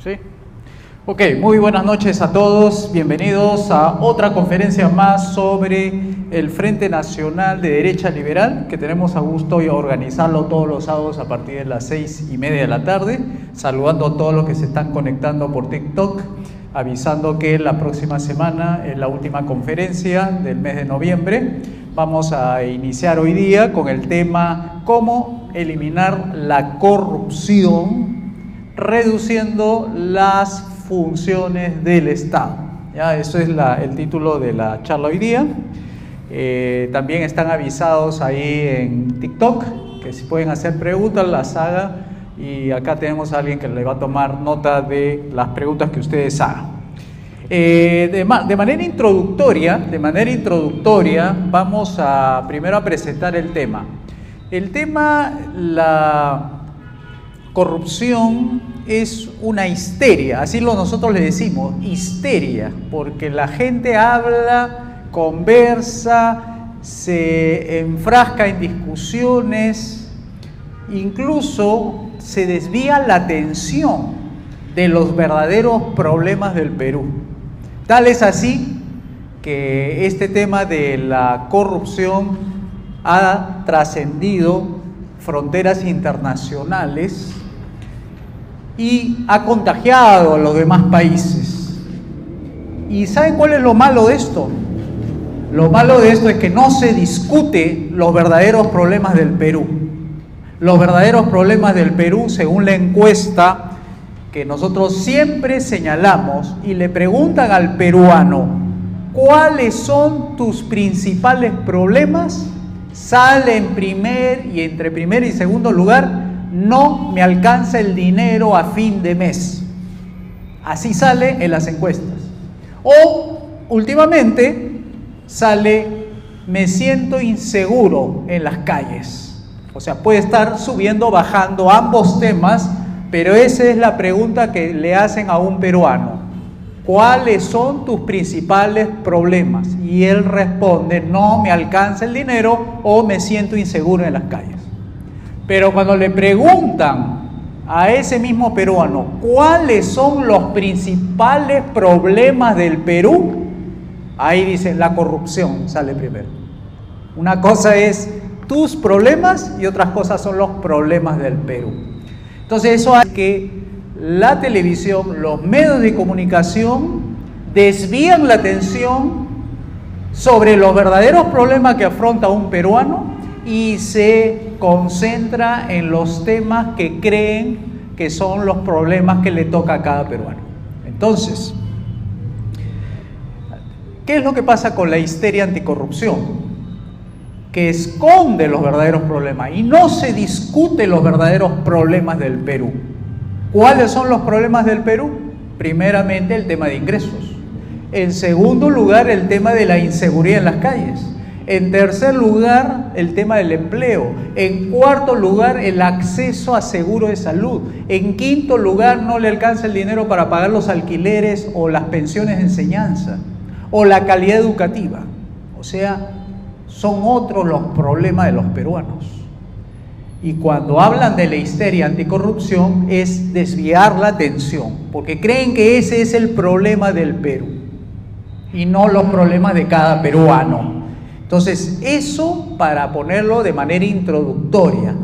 ¿Sí? Ok, muy buenas noches a todos. Bienvenidos a otra conferencia más sobre el Frente Nacional de Derecha Liberal, que tenemos a gusto de organizarlo todos los sábados a partir de las 6:30 de la tarde. Saludando a todos los que se están conectando por TikTok, avisando que la próxima semana es la última conferencia del mes de noviembre. Vamos a iniciar hoy día con el tema cómo eliminar la corrupción, reduciendo las funciones del Estado. ¿Ya? Eso es el título de la charla hoy día. También están avisados ahí en TikTok que si pueden hacer preguntas las hagan, y acá tenemos a alguien que le va a tomar nota de las preguntas que ustedes hagan. De manera introductoria vamos primero a presentar el tema. La corrupción es una histeria, así nosotros le decimos, histeria, porque la gente habla, conversa, se enfrasca en discusiones, incluso se desvía la atención de los verdaderos problemas del Perú. Tal es así que este tema de la corrupción ha trascendido fronteras internacionales y ha contagiado a los demás países. ¿Y saben cuál es lo malo de esto? Lo malo de esto es que no se discute los verdaderos problemas del Perú. Los verdaderos problemas del Perú, según la encuesta que nosotros siempre señalamos, y le preguntan al peruano, ¿cuáles son tus principales problemas? Sale entre primer y segundo lugar, no me alcanza el dinero a fin de mes. Así sale en las encuestas. O últimamente sale, me siento inseguro en las calles. O sea, puede estar subiendo, bajando ambos temas, pero esa es la pregunta que le hacen a un peruano. ¿Cuáles son tus principales problemas? Y él responde, no me alcanza el dinero o me siento inseguro en las calles. Pero cuando le preguntan a ese mismo peruano, ¿cuáles son los principales problemas del Perú? Ahí dice, la corrupción sale primero. Una cosa es tus problemas y otras cosas son los problemas del Perú. Entonces eso hace que la televisión, los medios de comunicación desvían la atención sobre los verdaderos problemas que afronta un peruano y se concentra en los temas que creen que son los problemas que le toca a cada peruano. Entonces, ¿qué es lo que pasa con la histeria anticorrupción? Que esconde los verdaderos problemas y no se discute los verdaderos problemas del Perú. ¿Cuáles son los problemas del Perú? Primeramente, el tema de ingresos. En segundo lugar, el tema de la inseguridad en las calles. En tercer lugar, el tema del empleo. En cuarto lugar, el acceso a seguro de salud. En quinto lugar, no le alcanza el dinero para pagar los alquileres o las pensiones de enseñanza o la calidad educativa. O sea, son otros los problemas de los peruanos. Y cuando hablan de la histeria anticorrupción es desviar la atención, porque creen que ese es el problema del Perú y no los problemas de cada peruano. Entonces, eso, para ponerlo de manera introductoria,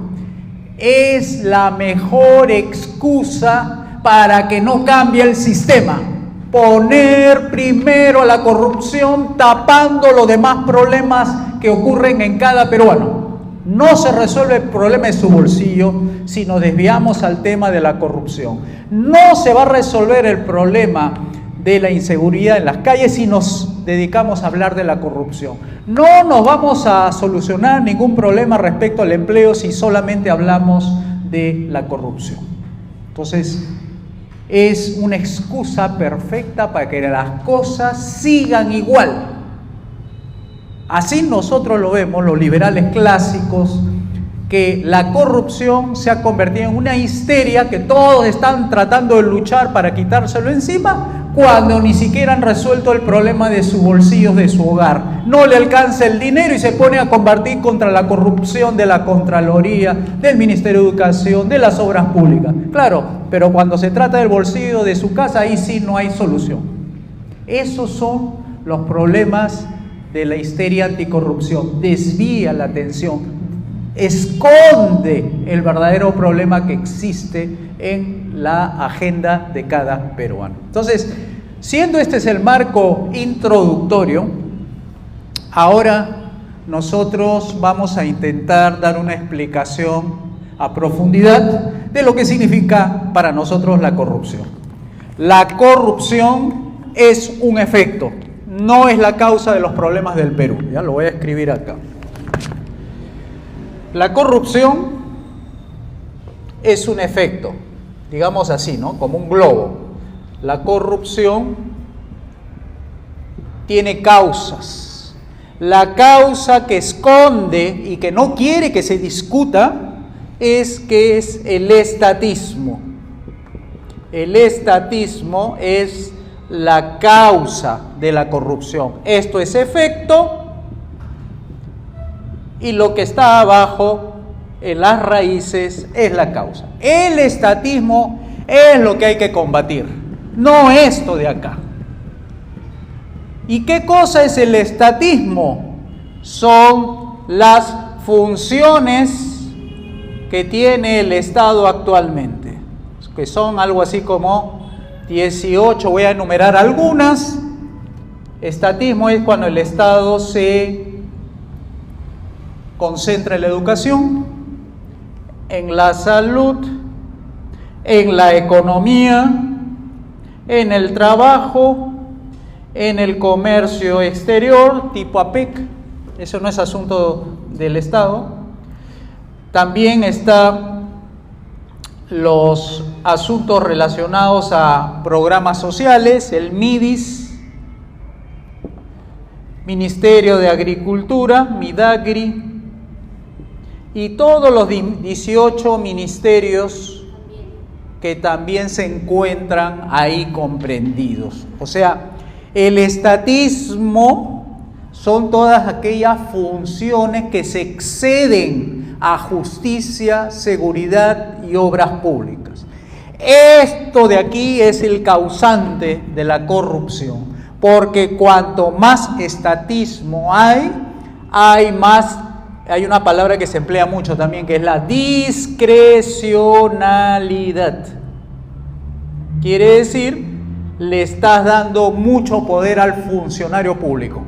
es la mejor excusa para que no cambie el sistema. Poner primero la corrupción tapando los demás problemas que ocurren en cada peruano. No se resuelve el problema de su bolsillo si nos desviamos al tema de la corrupción. No se va a resolver el problema de la inseguridad en las calles si nos dedicamos a hablar de la corrupción. No nos vamos a solucionar ningún problema respecto al empleo si solamente hablamos de la corrupción. Entonces, es una excusa perfecta para que las cosas sigan igual. Así nosotros lo vemos, los liberales clásicos, que la corrupción se ha convertido en una histeria que todos están tratando de luchar para quitárselo encima, cuando ni siquiera han resuelto el problema de sus bolsillos, de su hogar. No le alcanza el dinero y se pone a combatir contra la corrupción de la Contraloría, del Ministerio de Educación, de las obras públicas. Claro, pero cuando se trata del bolsillo de su casa, ahí sí no hay solución. Esos son los problemas de la histeria anticorrupción. Desvía la atención, esconde el verdadero problema que existe en la agenda de cada peruano. Entonces, siendo este es el marco introductorio, ahora nosotros vamos a intentar dar una explicación a profundidad de lo que significa para nosotros la corrupción. La corrupción es un efecto, no es la causa de los problemas del Perú. Ya lo voy a escribir acá. La corrupción es un efecto, digamos así, ¿no? Como un globo. La corrupción tiene causas. La causa que esconde y que no quiere que se discuta es el estatismo. El estatismo es la causa de la corrupción. Esto es efecto y lo que está abajo en las raíces es la causa. El estatismo es lo que hay que combatir, no esto de acá. ¿Y qué cosa es el estatismo? Son las funciones que tiene el Estado actualmente, que son algo así como 18, voy a enumerar algunas. Estatismo es cuando el Estado se concentra en la educación, en la salud, en la economía, en el trabajo, en el comercio exterior, tipo APEC. Eso no es asunto del Estado. También están los asuntos relacionados a programas sociales, el MIDIS, Ministerio de Agricultura, MIDAGRI, y todos los 18 ministerios que también se encuentran ahí comprendidos. O sea, el estatismo son todas aquellas funciones que se exceden a justicia, seguridad y obras públicas. Esto de aquí es el causante de la corrupción, porque cuanto más estatismo hay más. Hay una palabra que se emplea mucho también, que es la discrecionalidad. Quiere decir, le estás dando mucho poder al funcionario público.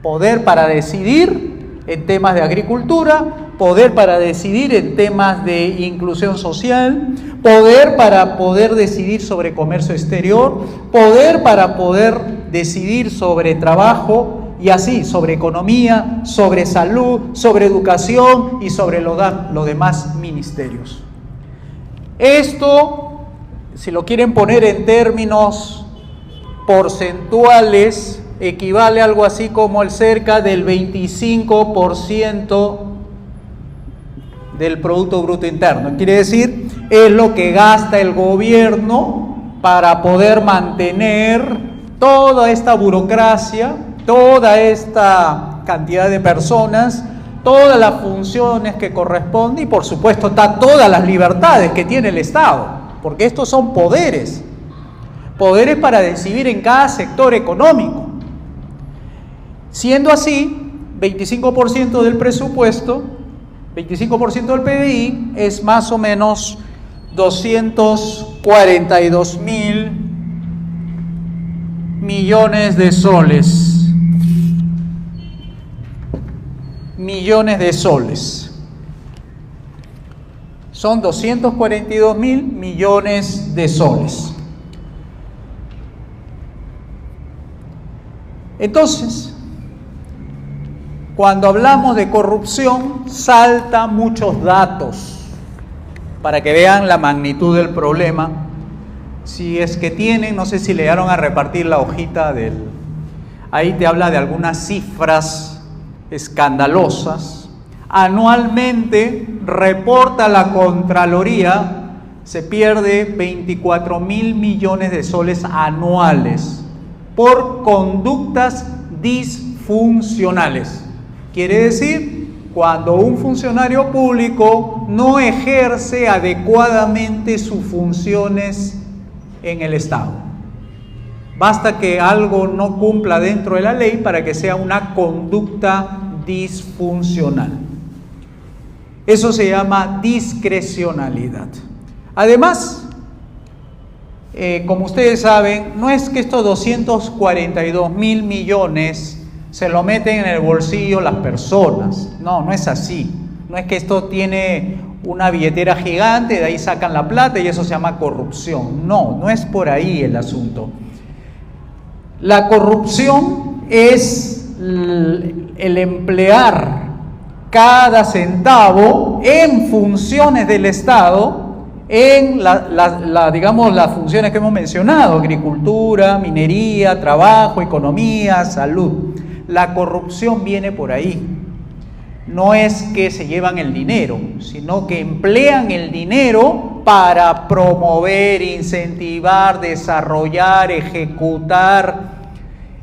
Poder para decidir en temas de agricultura, poder para decidir en temas de inclusión social, poder para poder decidir sobre comercio exterior, poder para poder decidir sobre trabajo, y así, sobre economía, sobre salud, sobre educación y sobre los demás ministerios. Esto, si lo quieren poner en términos porcentuales, equivale a algo así como el cerca del 25% del Producto Bruto Interno. Quiere decir, es lo que gasta el gobierno para poder mantener toda esta burocracia, toda esta cantidad de personas, todas las funciones que corresponden y por supuesto todas las libertades que tiene el Estado, porque estos son poderes para decidir en cada sector económico. Siendo así, 25% del presupuesto, 25% del PBI es más o menos 242.000 millones de soles. Millones de soles. Son 242.000 millones de soles. Entonces, cuando hablamos de corrupción, saltan muchos datos para que vean la magnitud del problema. Si es que tienen, no sé si le llegaron a repartir la hojita ahí te habla de algunas cifras escandalosas. Anualmente reporta la Contraloría se pierde 24.000 millones de soles anuales por conductas disfuncionales. Quiere decir, cuando un funcionario público no ejerce adecuadamente sus funciones en el Estado. Basta que algo no cumpla dentro de la ley para que sea una conducta disfuncional. Eso se llama discrecionalidad. Además, como ustedes saben, no es que estos 242.000 millones se lo meten en el bolsillo las personas. No, no es así. No es que esto tiene una billetera gigante, de ahí sacan la plata y eso se llama corrupción. No, no es por ahí el asunto. La corrupción es el emplear cada centavo en funciones del Estado, en digamos, las funciones que hemos mencionado: agricultura, minería, trabajo, economía, salud. La corrupción viene por ahí. No es que se llevan el dinero, sino que emplean el dinero para promover, incentivar, desarrollar, ejecutar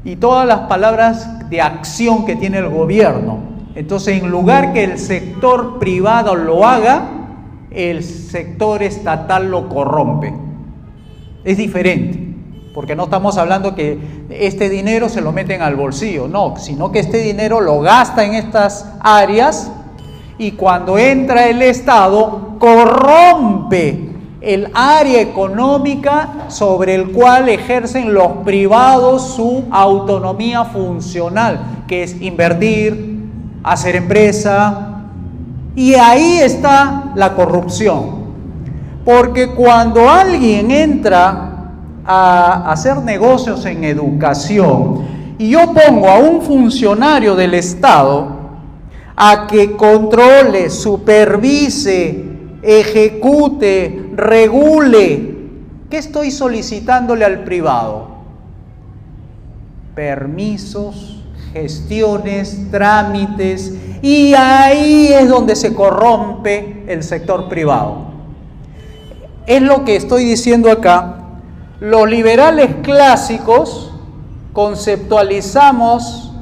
y todas las palabras de acción que tiene el gobierno. Entonces, en lugar que el sector privado lo haga, el sector estatal lo corrompe. Es diferente, porque no estamos hablando que este dinero se lo meten al bolsillo, no, sino que este dinero lo gasta en estas áreas y cuando entra el Estado corrompe el área económica sobre el cual ejercen los privados su autonomía funcional, que es invertir, hacer empresa, y ahí está la corrupción. Porque cuando alguien entra a hacer negocios en educación y yo pongo a un funcionario del Estado a que controle, supervise, ejecute, regule, ¿qué estoy solicitándole al privado? Permisos, gestiones, trámites, y ahí es donde se corrompe el sector privado. Es lo que estoy diciendo acá. Los liberales clásicos conceptualizamos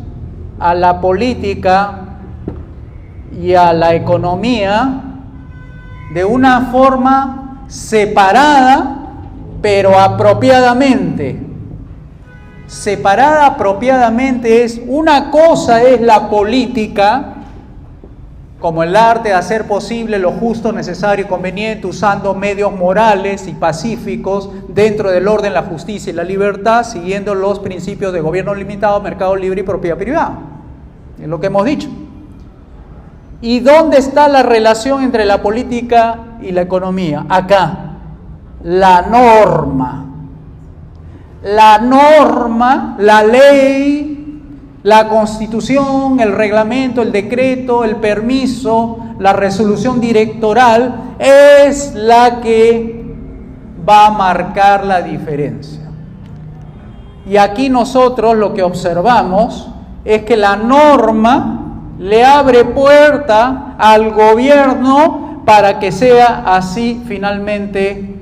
a la política y a la economía de una forma separada, pero apropiadamente. Separada apropiadamente es: una cosa es la política, como el arte de hacer posible lo justo, necesario y conveniente, usando medios morales y pacíficos dentro del orden, la justicia y la libertad, siguiendo los principios de gobierno limitado, mercado libre y propiedad privada. Es lo que hemos dicho. ¿Y dónde está la relación entre la política y la economía? Acá. La norma. La norma, la ley, la constitución, el reglamento, el decreto, el permiso, la resolución directoral es la que va a marcar la diferencia. Y aquí nosotros lo que observamos es que la norma le abre puerta al gobierno para que sea así finalmente.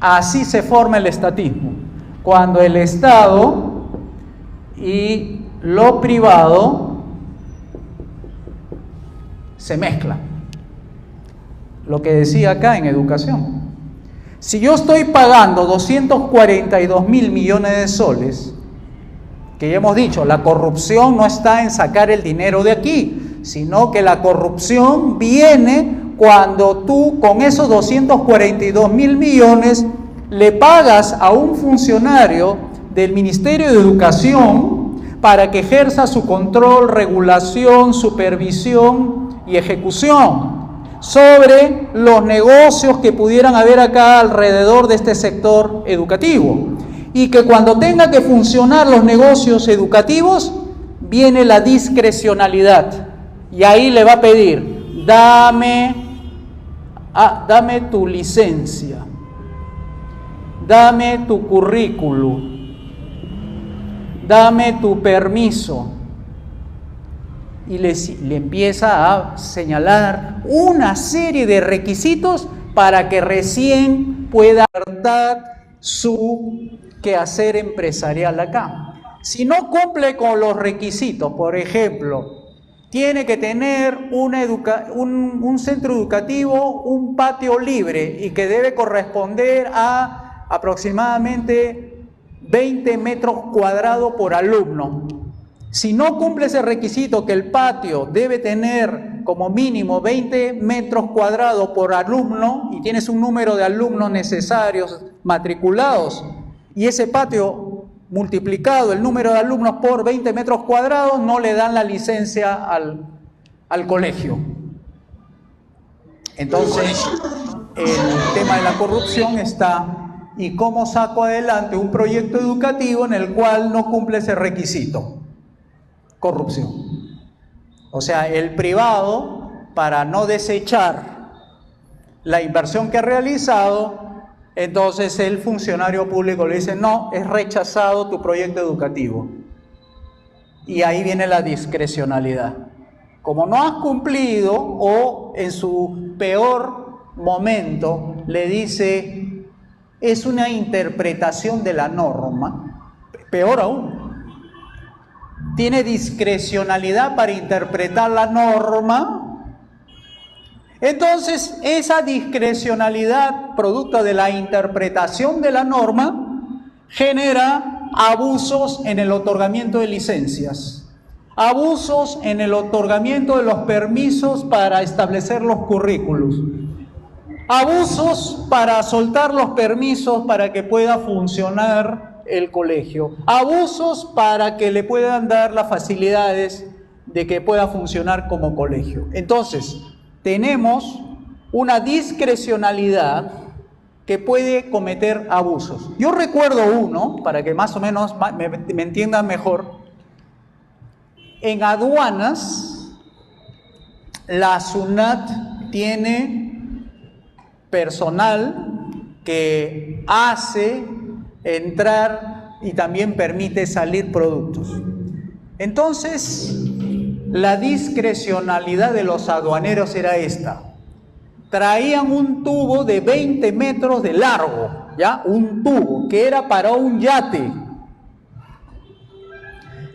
Así se forma el estatismo, cuando el Estado y lo privado se mezclan. Lo que decía acá en educación. Si yo estoy pagando 242.000 millones de soles, que ya hemos dicho, la corrupción no está en sacar el dinero de aquí, sino que la corrupción viene cuando tú con esos 242.000 millones le pagas a un funcionario del Ministerio de Educación para que ejerza su control, regulación, supervisión y ejecución sobre los negocios que pudieran haber acá alrededor de este sector educativo. Y que cuando tenga que funcionar los negocios educativos, viene la discrecionalidad. Y ahí le va a pedir: dame tu licencia, dame tu currículum, dame tu permiso. y le empieza a señalar una serie de requisitos para que recién pueda dar su quehacer empresarial acá. Si no cumple con los requisitos, por ejemplo, tiene que tener un centro educativo, un patio libre y que debe corresponder a aproximadamente 20 metros cuadrados por alumno. Si no cumple ese requisito que el patio debe tener como mínimo 20 metros cuadrados por alumno y tienes un número de alumnos necesarios matriculados y ese patio multiplicado el número de alumnos por 20 metros cuadrados, no le dan la licencia al colegio. Entonces, el tema de la corrupción está, ¿y cómo saco adelante un proyecto educativo en el cual no cumple ese requisito? Corrupción. O sea, el privado, para no desechar la inversión que ha realizado, entonces el funcionario público le dice, no, es rechazado tu proyecto educativo. Y ahí viene la discrecionalidad. Como no has cumplido, o en su peor momento le dice, es una interpretación de la norma, peor aún, tiene discrecionalidad para interpretar la norma. Entonces, esa discrecionalidad, producto de la interpretación de la norma, genera abusos en el otorgamiento de licencias, abusos en el otorgamiento de los permisos para establecer los currículos, abusos para soltar los permisos para que pueda funcionar el colegio, abusos para que le puedan dar las facilidades de que pueda funcionar como colegio. Entonces, tenemos una discrecionalidad que puede cometer abusos. Yo recuerdo uno, para que más o menos me entiendan mejor. En aduanas, la SUNAT tiene personal que hace entrar y también permite salir productos. Entonces, la discrecionalidad de los aduaneros era esta. Traían un tubo de 20 metros de largo, ¿ya? Un tubo que era para un yate.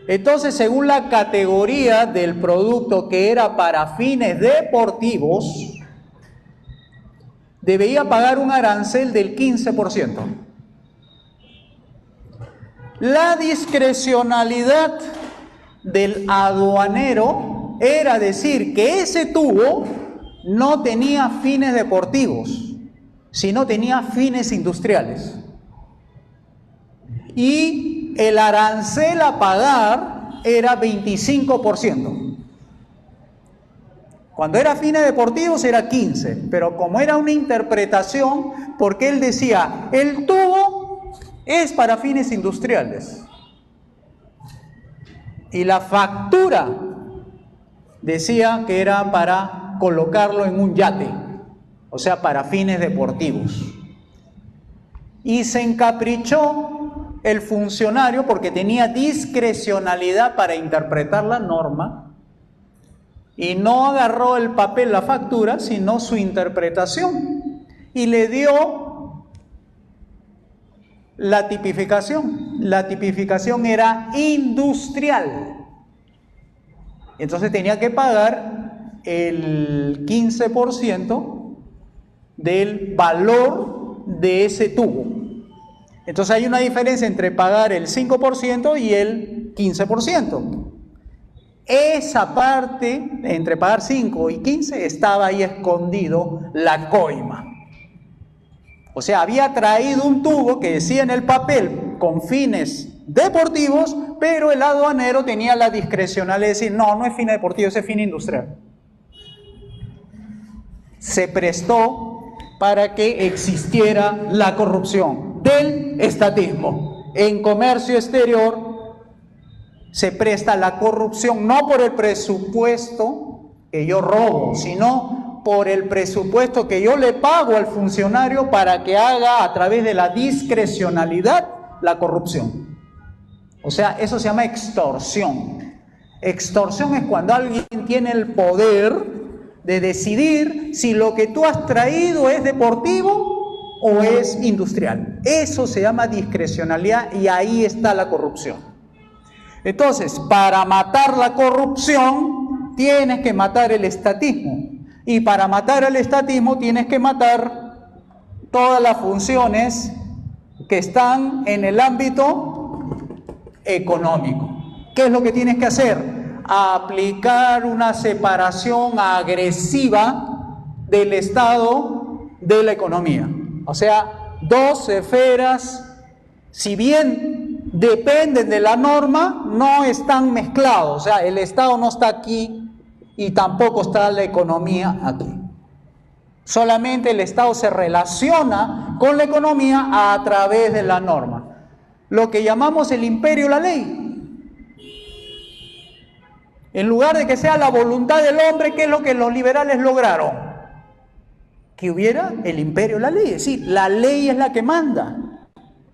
Entonces, según la categoría del producto que era para fines deportivos, debía pagar un arancel del 15%. La discrecionalidad del aduanero era decir que ese tubo no tenía fines deportivos, sino tenía fines industriales. Y el arancel a pagar era 25%. Cuando era fines deportivos era 15%, pero como era una interpretación, porque él decía, el tubo es para fines industriales. Y la factura decía que era para colocarlo en un yate, o sea, para fines deportivos. Y se encaprichó el funcionario porque tenía discrecionalidad para interpretar la norma y no agarró el papel, la factura, sino su interpretación y le dio la tipificación. La tipificación era industrial. Entonces tenía que pagar el 15% del valor de ese tubo. Entonces hay una diferencia entre pagar el 5% y el 15%. Esa parte, entre pagar 5 y 15, estaba ahí escondido la coima. O sea, había traído un tubo que decía en el papel con fines deportivos, pero el aduanero tenía la discrecionalidad de decir, no, no es fin deportivo, es fin industrial. Se prestó para que existiera la corrupción del estatismo. En comercio exterior se presta la corrupción no por el presupuesto que yo robo, sino por el presupuesto que yo le pago al funcionario para que haga a través de la discrecionalidad la corrupción. O sea, eso se llama extorsión. Extorsión es cuando alguien tiene el poder de decidir si lo que tú has traído es deportivo o es industrial. Eso se llama discrecionalidad y ahí está la corrupción. Entonces, para matar la corrupción, tienes que matar el estatismo. Y para matar el estatismo, tienes que matar todas las funciones que están en el ámbito económico. ¿Qué es lo que tienes que hacer? Aplicar una separación agresiva del Estado de la economía. O sea, dos esferas, si bien dependen de la norma, no están mezclados. O sea, el Estado no está aquí y tampoco está la economía aquí. Solamente el Estado se relaciona con la economía a través de la norma. Lo que llamamos el imperio de la ley. En lugar de que sea la voluntad del hombre, ¿qué es lo que los liberales lograron? Que hubiera el imperio de la ley. Es decir, la ley es la que manda.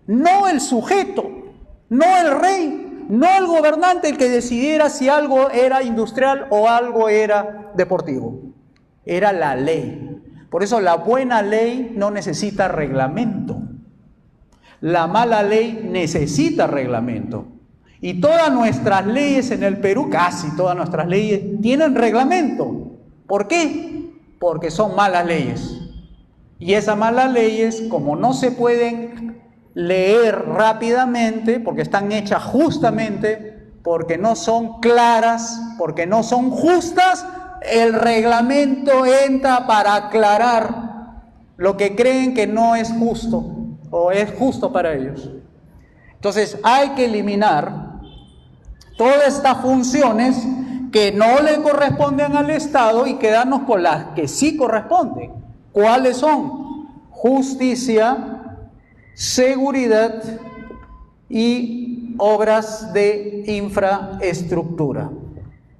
No el sujeto, no el rey, no el gobernante el que decidiera si algo era industrial o algo era deportivo. Era la ley. Por eso la buena ley no necesita reglamento. La mala ley necesita reglamento. Y todas nuestras leyes en el Perú, casi todas nuestras leyes, tienen reglamento. ¿Por qué? Porque son malas leyes. Y esas malas leyes, como no se pueden leer rápidamente, porque están hechas justamente, porque no son claras, porque no son justas, el reglamento entra para aclarar lo que creen que no es justo o es justo para ellos. Entonces hay que eliminar todas estas funciones que no le corresponden al Estado y quedarnos con las que sí corresponden. ¿Cuáles son? Justicia, seguridad y obras de infraestructura.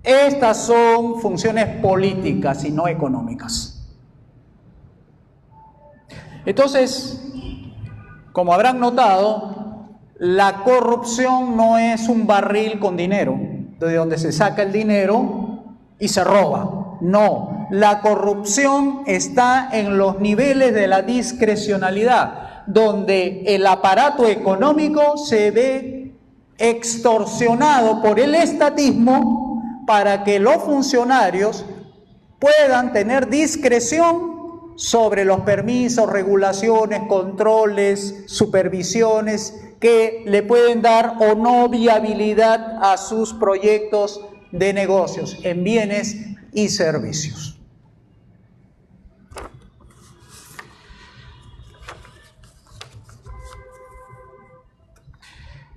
Estas son funciones políticas y no económicas. Entonces, como habrán notado, la corrupción no es un barril con dinero, de donde se saca el dinero y se roba. No, la corrupción está en los niveles de la discrecionalidad, donde el aparato económico se ve extorsionado por el estatismo para que los funcionarios puedan tener discreción sobre los permisos, regulaciones, controles, supervisiones que le pueden dar o no viabilidad a sus proyectos de negocios en bienes y servicios.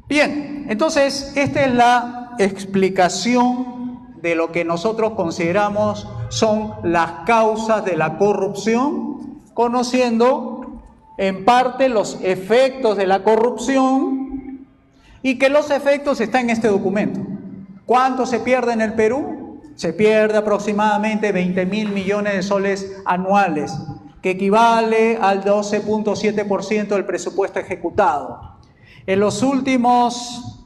Bien, entonces esta es la explicación de lo que nosotros consideramos son las causas de la corrupción, conociendo en parte los efectos de la corrupción y que los efectos están en este documento. ¿Cuánto se pierde en el Perú? Se pierde aproximadamente 20.000 millones de soles anuales, que equivale al 12.7% del presupuesto ejecutado. En los últimos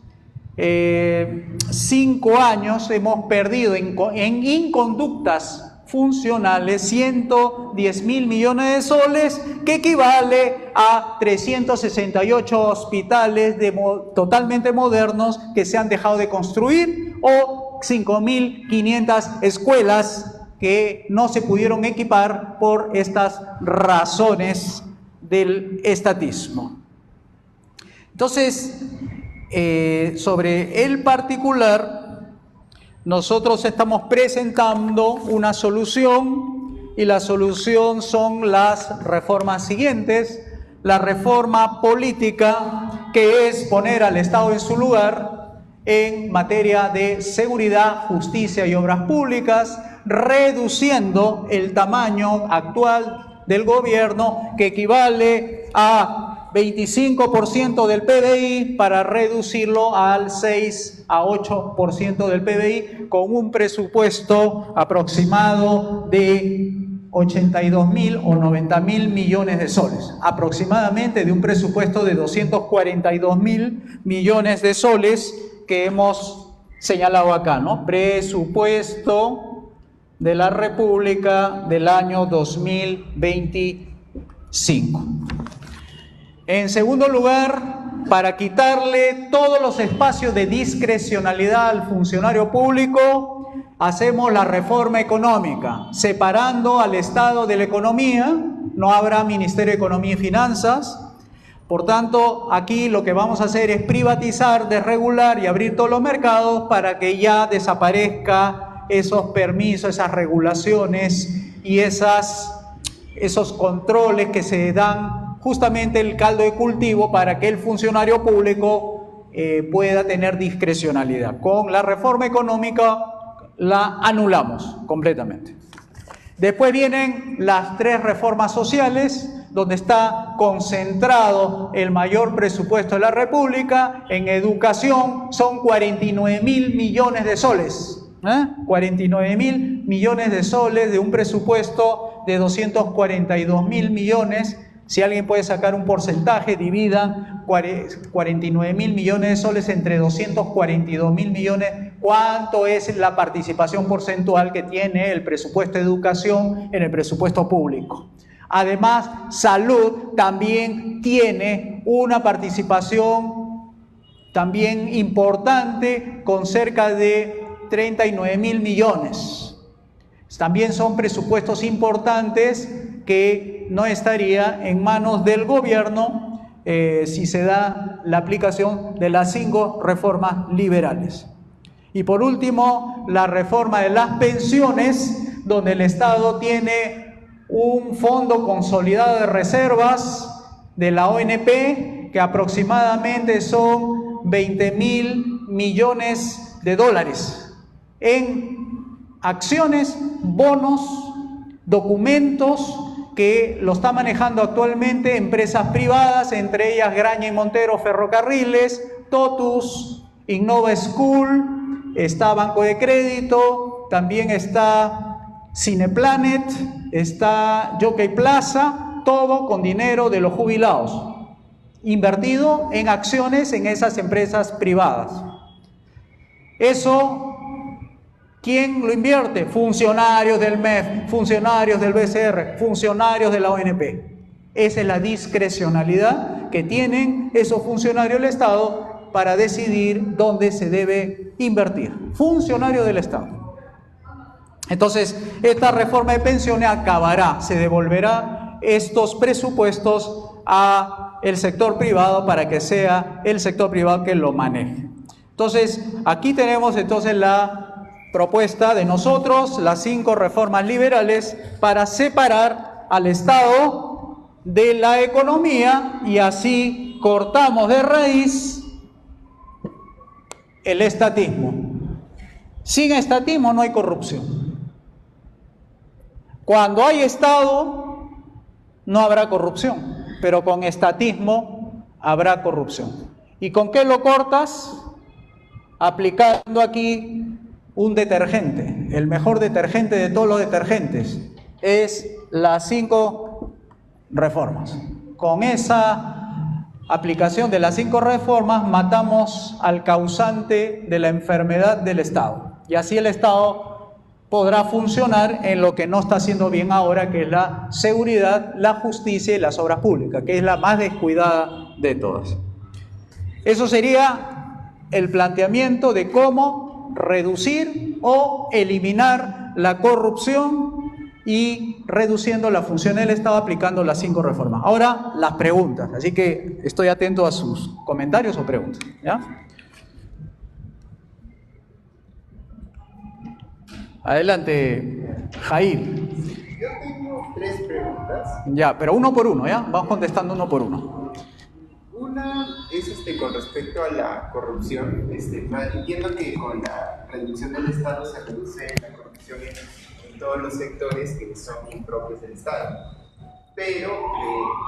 5 años hemos perdido en inconductas funcionales 110.000 millones de soles, que equivale a 368 hospitales totalmente modernos que se han dejado de construir o 5.500 escuelas que no se pudieron equipar por estas razones del estatismo. Entonces, sobre el particular, nosotros estamos presentando una solución y la solución son las reformas siguientes. La reforma política, que es poner al Estado en su lugar en materia de seguridad, justicia y obras públicas, reduciendo el tamaño actual del gobierno, que equivale a 25% del PBI, para reducirlo al 6 a 8% del PBI, con un presupuesto aproximado de 82.000 o 90.000 millones de soles, aproximadamente de un presupuesto de 242.000 millones de soles que hemos señalado acá, ¿no? Presupuesto de la República del año 2025. En segundo lugar, para quitarle todos los espacios de discrecionalidad al funcionario público, hacemos la reforma económica, separando al Estado de la economía. No habrá Ministerio de Economía y Finanzas. Por tanto, aquí lo que vamos a hacer es privatizar, desregular y abrir todos los mercados para que ya desaparezca esos permisos, esas regulaciones y esos controles que se dan justamente el caldo de cultivo para que el funcionario público pueda tener discrecionalidad. Con la reforma económica la anulamos completamente. Después vienen las 3 reformas sociales, donde está concentrado el mayor presupuesto de la República. En educación son 49.000 millones de soles. 49.000 millones de soles de un presupuesto de 242.000 millones. Si alguien puede sacar un porcentaje, dividan 49.000 millones de soles entre 242.000 millones. ¿Cuánto es la participación porcentual que tiene el presupuesto de educación en el presupuesto público? Además, salud también tiene una participación también importante con cerca de 39.000 millones. También son presupuestos importantes que no estaría en manos del gobierno si se da la aplicación de las 5 reformas liberales. Y por último, la reforma de las pensiones, donde el Estado tiene un fondo consolidado de reservas de la ONP, que aproximadamente son 20.000 millones de dólares en acciones, bonos, documentos que lo está manejando actualmente empresas privadas, entre ellas Graña y Montero Ferrocarriles, Totus, Innova School, está Banco de Crédito, también está Cineplanet, está Jockey Plaza, todo con dinero de los jubilados, invertido en acciones en esas empresas privadas. Eso, ¿quién lo invierte? Funcionarios del MEF, funcionarios del BCR, funcionarios de la ONP. Esa es la discrecionalidad que tienen esos funcionarios del Estado para decidir dónde se debe invertir. Funcionarios del Estado. Entonces, esta reforma de pensiones acabará, se devolverá estos presupuestos al sector privado para que sea el sector privado que lo maneje. Entonces, aquí tenemos entonces la propuesta de nosotros, las 5 reformas liberales para separar al Estado de la economía y así cortamos de raíz el estatismo. Sin estatismo no hay corrupción. Cuando hay Estado no habrá corrupción, pero con estatismo habrá corrupción. ¿Y con qué lo cortas? Aplicando aquí un detergente, el mejor detergente de todos los detergentes, es las 5 reformas. Con esa aplicación de las 5 reformas matamos al causante de la enfermedad del Estado. Y así el Estado podrá funcionar en lo que no está haciendo bien ahora, que es la seguridad, la justicia y las obras públicas, que es la más descuidada de todas. Eso sería el planteamiento de cómo reducir o eliminar la corrupción y reduciendo la función del Estado aplicando las 5 reformas. Ahora, las preguntas. Así que estoy atento a sus comentarios o preguntas, ¿ya? Adelante, Jair. Yo tengo 3 preguntas. Ya, pero uno por uno, ¿ya? Vamos contestando uno por uno. Una es con respecto a la corrupción. Entiendo que con la reducción del Estado se reduce la corrupción en todos los sectores que son impropios del Estado. pero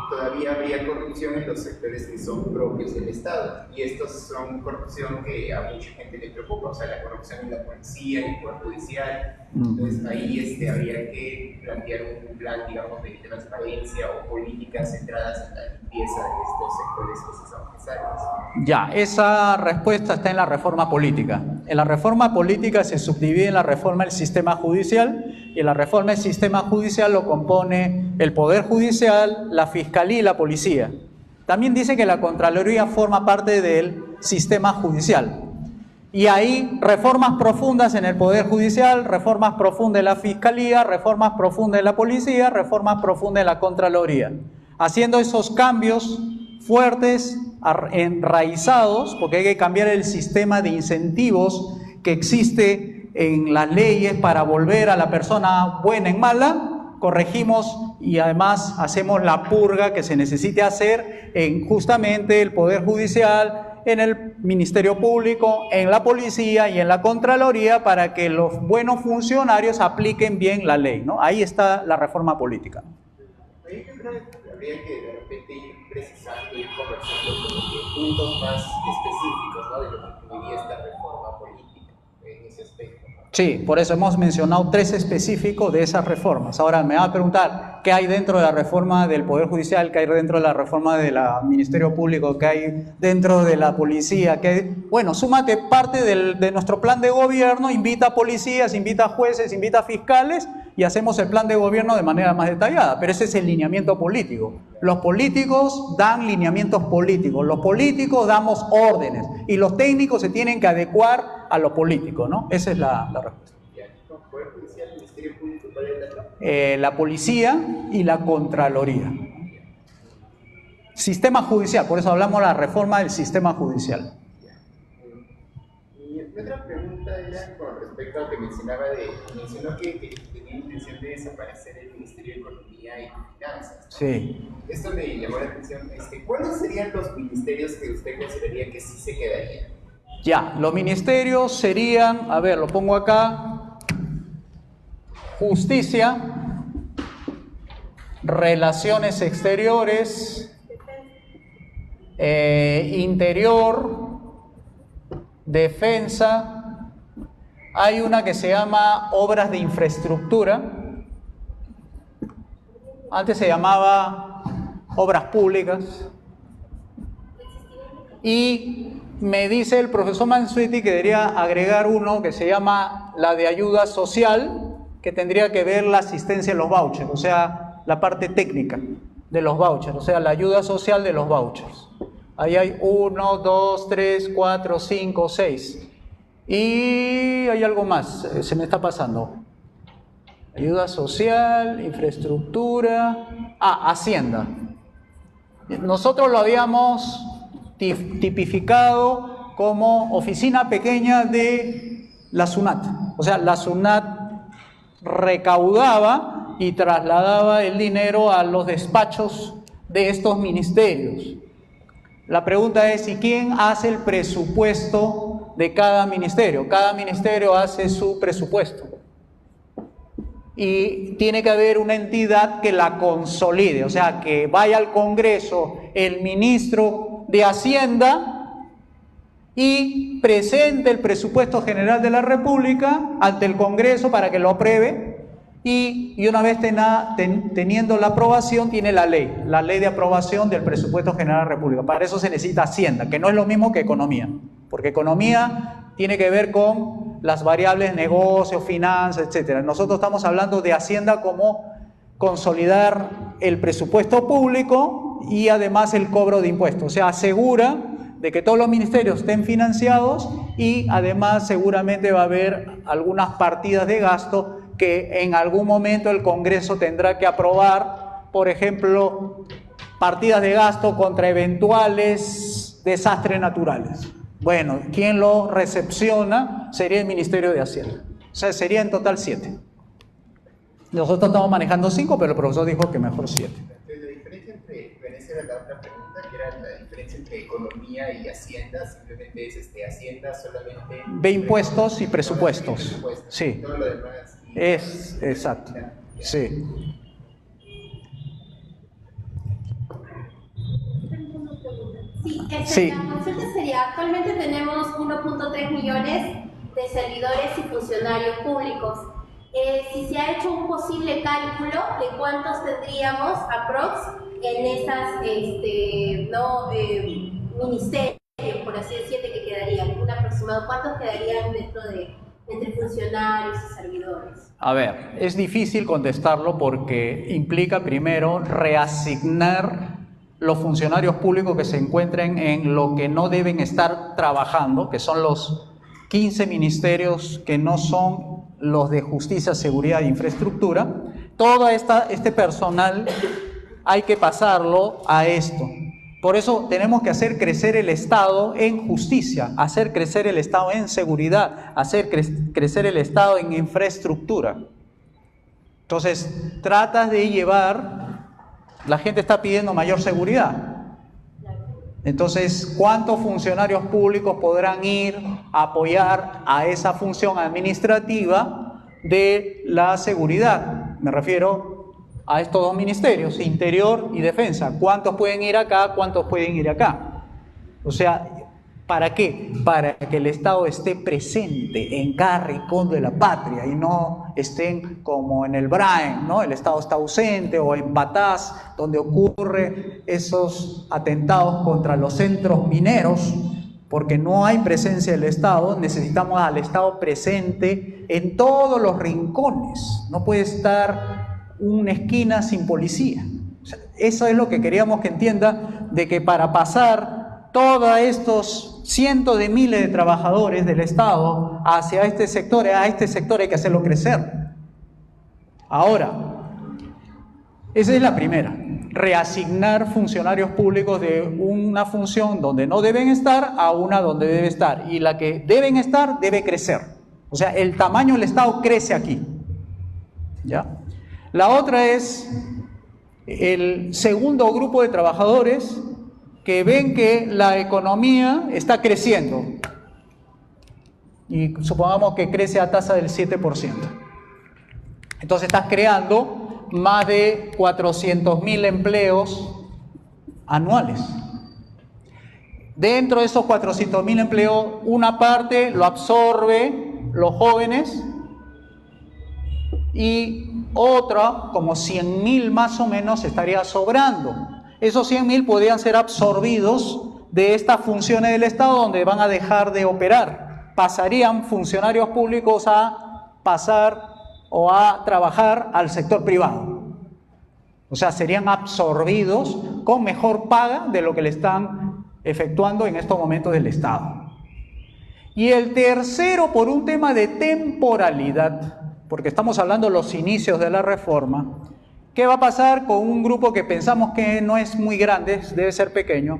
todavía habría corrupción en los sectores que son propios del Estado. Y estos son corrupción que a mucha gente le preocupa, o sea, la corrupción en la policía, en el Poder Judicial. Entonces ahí habría que plantear un plan, digamos, de transparencia o políticas centradas en la limpieza de estos sectores que se son necesarios. Ya, esa respuesta está en la reforma política. En la reforma política se subdivide en la reforma del sistema judicial, y en la reforma del sistema judicial lo compone el Poder Judicial, la Fiscalía y la Policía. También dice que la Contraloría forma parte del sistema judicial. Y hay reformas profundas en el Poder Judicial, reformas profundas en la Fiscalía, reformas profundas en la Policía, reformas profundas en la Contraloría. Haciendo esos cambios fuertes, enraizados, porque hay que cambiar el sistema de incentivos que existe en las leyes para volver a la persona buena en mala, corregimos y además hacemos la purga que se necesite hacer en justamente el Poder Judicial, en el Ministerio Público, en la Policía y en la Contraloría, para que los buenos funcionarios apliquen bien la ley, ¿no? Ahí está la reforma política. Ahí yo creo que habría que de repente ir precisando, ir conversando como que puntos más específicos, ¿no?, de lo que incluiría esta reforma política en ese aspecto, ¿no? Sí, por eso hemos mencionado 3 específicos de esas reformas. Ahora me va a preguntar qué hay dentro de la reforma del Poder Judicial, qué hay dentro de la reforma del Ministerio Público, qué hay dentro de la Policía. Bueno, súmate parte de nuestro plan de gobierno, invita a policías, invita a jueces, invita a fiscales y hacemos el plan de gobierno de manera más detallada. Pero ese es el lineamiento político. Los políticos dan lineamientos políticos, los políticos damos órdenes y los técnicos se tienen que adecuar a lo político, ¿no? Esa es la respuesta. ¿Poder Judicial, Ministerio Público, cuál es La Policía y la Contraloría. Sistema judicial, por eso hablamos de la reforma del sistema judicial. Y mi otra pregunta era con respecto a lo que mencionó que tenía intención de desaparecer el Ministerio de Economía y Finanzas, ¿no? Sí. Esto me llamó la atención. ¿Cuáles serían los ministerios que usted consideraría que sí se quedarían? Ya, los ministerios serían, a ver, lo pongo acá: Justicia, Relaciones Exteriores, Interior, Defensa. Hay una que se llama Obras de Infraestructura. Antes se llamaba Obras Públicas. Y me dice el profesor Mansuetti que debería agregar uno que se llama la de ayuda social, que tendría que ver la asistencia a los vouchers, o sea, la parte técnica de los vouchers, o sea, la ayuda social de los vouchers. Ahí hay 1, 2, 3, 4, 5, 6. Y hay algo más, se me está pasando. Ayuda social, infraestructura, Hacienda. Nosotros lo habíamos tipificado como oficina pequeña de la SUNAT. O sea, la SUNAT recaudaba y trasladaba el dinero a los despachos de estos ministerios. La pregunta es: ¿y quién hace el presupuesto de cada ministerio? Cada ministerio hace su presupuesto. Y tiene que haber una entidad que la consolide, o sea, que vaya al Congreso el ministro de Hacienda y presente el presupuesto general de la República ante el Congreso para que lo apruebe, y una vez teniendo la aprobación, tiene la ley de aprobación del presupuesto general de la República. Para eso se necesita Hacienda, que no es lo mismo que economía, porque economía tiene que ver con las variables negocios, finanzas, etc. Nosotros estamos hablando de Hacienda como consolidar el presupuesto público y además el cobro de impuestos. O sea, asegura de que todos los ministerios estén financiados y además seguramente va a haber algunas partidas de gasto que en algún momento el Congreso tendrá que aprobar. Por ejemplo, partidas de gasto contra eventuales desastres naturales. Bueno, quien lo recepciona sería el Ministerio de Hacienda. O sea, sería en total 7. Nosotros estamos manejando 5, pero el profesor dijo que mejor 7. La diferencia esa era la otra pregunta, que era la diferencia entre economía y Hacienda. Simplemente es Hacienda solamente ve impuestos y presupuestos. Sí. Todo lo demás. Es exacto. Sí. Sí, Sí. la consulta sería, actualmente tenemos 1.3 millones de servidores y funcionarios públicos. Si se ha hecho un posible cálculo de cuántos tendríamos aprox en esas ministerios, por así decirte, que quedarían, un aproximado, ¿cuántos quedarían entre funcionarios y servidores? A ver, es difícil contestarlo porque implica primero reasignar los funcionarios públicos que se encuentren en lo que no deben estar trabajando, que son los 15 ministerios que no son los de justicia, seguridad e infraestructura. Todo este personal hay que pasarlo a esto. Por eso tenemos que hacer crecer el Estado en justicia, hacer crecer el Estado en seguridad, hacer crecer el Estado en infraestructura. Entonces, tratas de llevar, la gente está pidiendo mayor seguridad. Entonces, ¿cuántos funcionarios públicos podrán ir a apoyar a esa función administrativa de la seguridad? Me refiero a estos dos ministerios, Interior y Defensa. ¿Cuántos pueden ir acá? ¿Cuántos pueden ir acá? O sea, ¿para qué? Para que el Estado esté presente en cada rincón de la patria y no estén como en el Brain, ¿no? El Estado está ausente, o en Patás, donde ocurre esos atentados contra los centros mineros, porque no hay presencia del Estado. Necesitamos al Estado presente en todos los rincones. No puede estar una esquina sin policía. O sea, eso es lo que queríamos que entienda, de que para pasar todos estos cientos de miles de trabajadores del Estado hacia este sector hay que hacerlo crecer. Ahora, esa es la primera, reasignar funcionarios públicos de una función donde no deben estar a una donde debe estar, y la que deben estar debe crecer. O sea, el tamaño del Estado crece aquí, ¿ya? La otra es el segundo grupo de trabajadores que ven que la economía está creciendo, y supongamos que crece a tasa del 7%. Entonces estás creando más de 400.000 empleos anuales. Dentro de esos 400.000 empleos, una parte lo absorbe los jóvenes y otra, como 100.000 más o menos, estaría sobrando. Esos 100.000 podrían ser absorbidos de estas funciones del Estado, donde van a dejar de operar. Pasarían funcionarios públicos a pasar o a trabajar al sector privado. O sea, serían absorbidos con mejor paga de lo que le están efectuando en estos momentos del Estado. Y el tercero, por un tema de temporalidad, porque estamos hablando de los inicios de la reforma, ¿qué va a pasar con un grupo que pensamos que no es muy grande, debe ser pequeño,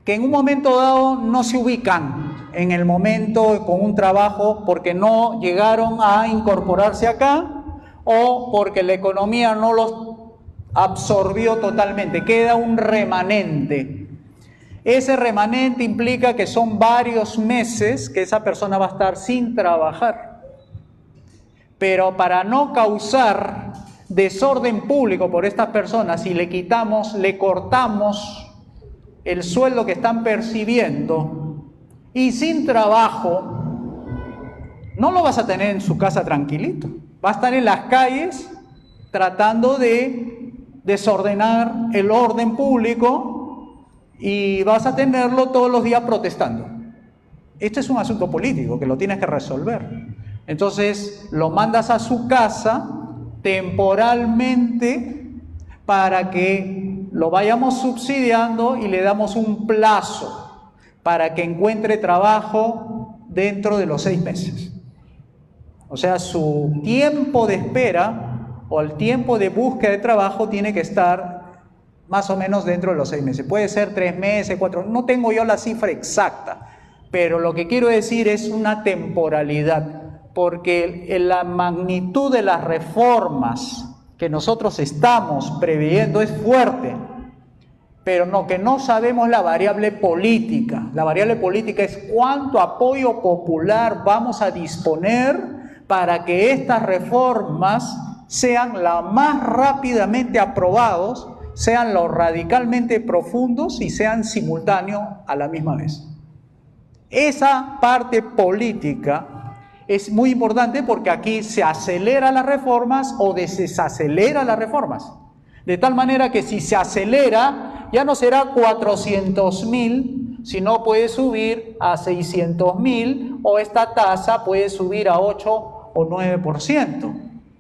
que en un momento dado no se ubican en el momento con un trabajo porque no llegaron a incorporarse acá o porque la economía no los absorbió totalmente? Queda un remanente. Ese remanente implica que son varios meses que esa persona va a estar sin trabajar. Pero para no causar desorden público por estas personas, si le quitamos, le cortamos el sueldo que están percibiendo y sin trabajo, no lo vas a tener en su casa tranquilito. Va a estar en las calles tratando de desordenar el orden público y vas a tenerlo todos los días protestando. Este es un asunto político que lo tienes que resolver. Entonces lo mandas a su casa temporalmente para que lo vayamos subsidiando y le damos un plazo para que encuentre trabajo dentro de los 6 meses. O sea, su tiempo de espera o el tiempo de búsqueda de trabajo tiene que estar más o menos dentro de los 6 meses. Puede ser 3 meses, 4, no tengo yo la cifra exacta, pero lo que quiero decir es una temporalidad, porque la magnitud de las reformas que nosotros estamos previendo es fuerte, pero que no sabemos la variable política. La variable política es cuánto apoyo popular vamos a disponer para que estas reformas sean las más rápidamente aprobados sean lo radicalmente profundos y sean simultáneos a la misma vez. Esa parte política es muy importante porque aquí se acelera las reformas o desacelera las reformas. De tal manera que si se acelera, ya no será 400.000, sino puede subir a 600.000 o esta tasa puede subir a 8 o 9%.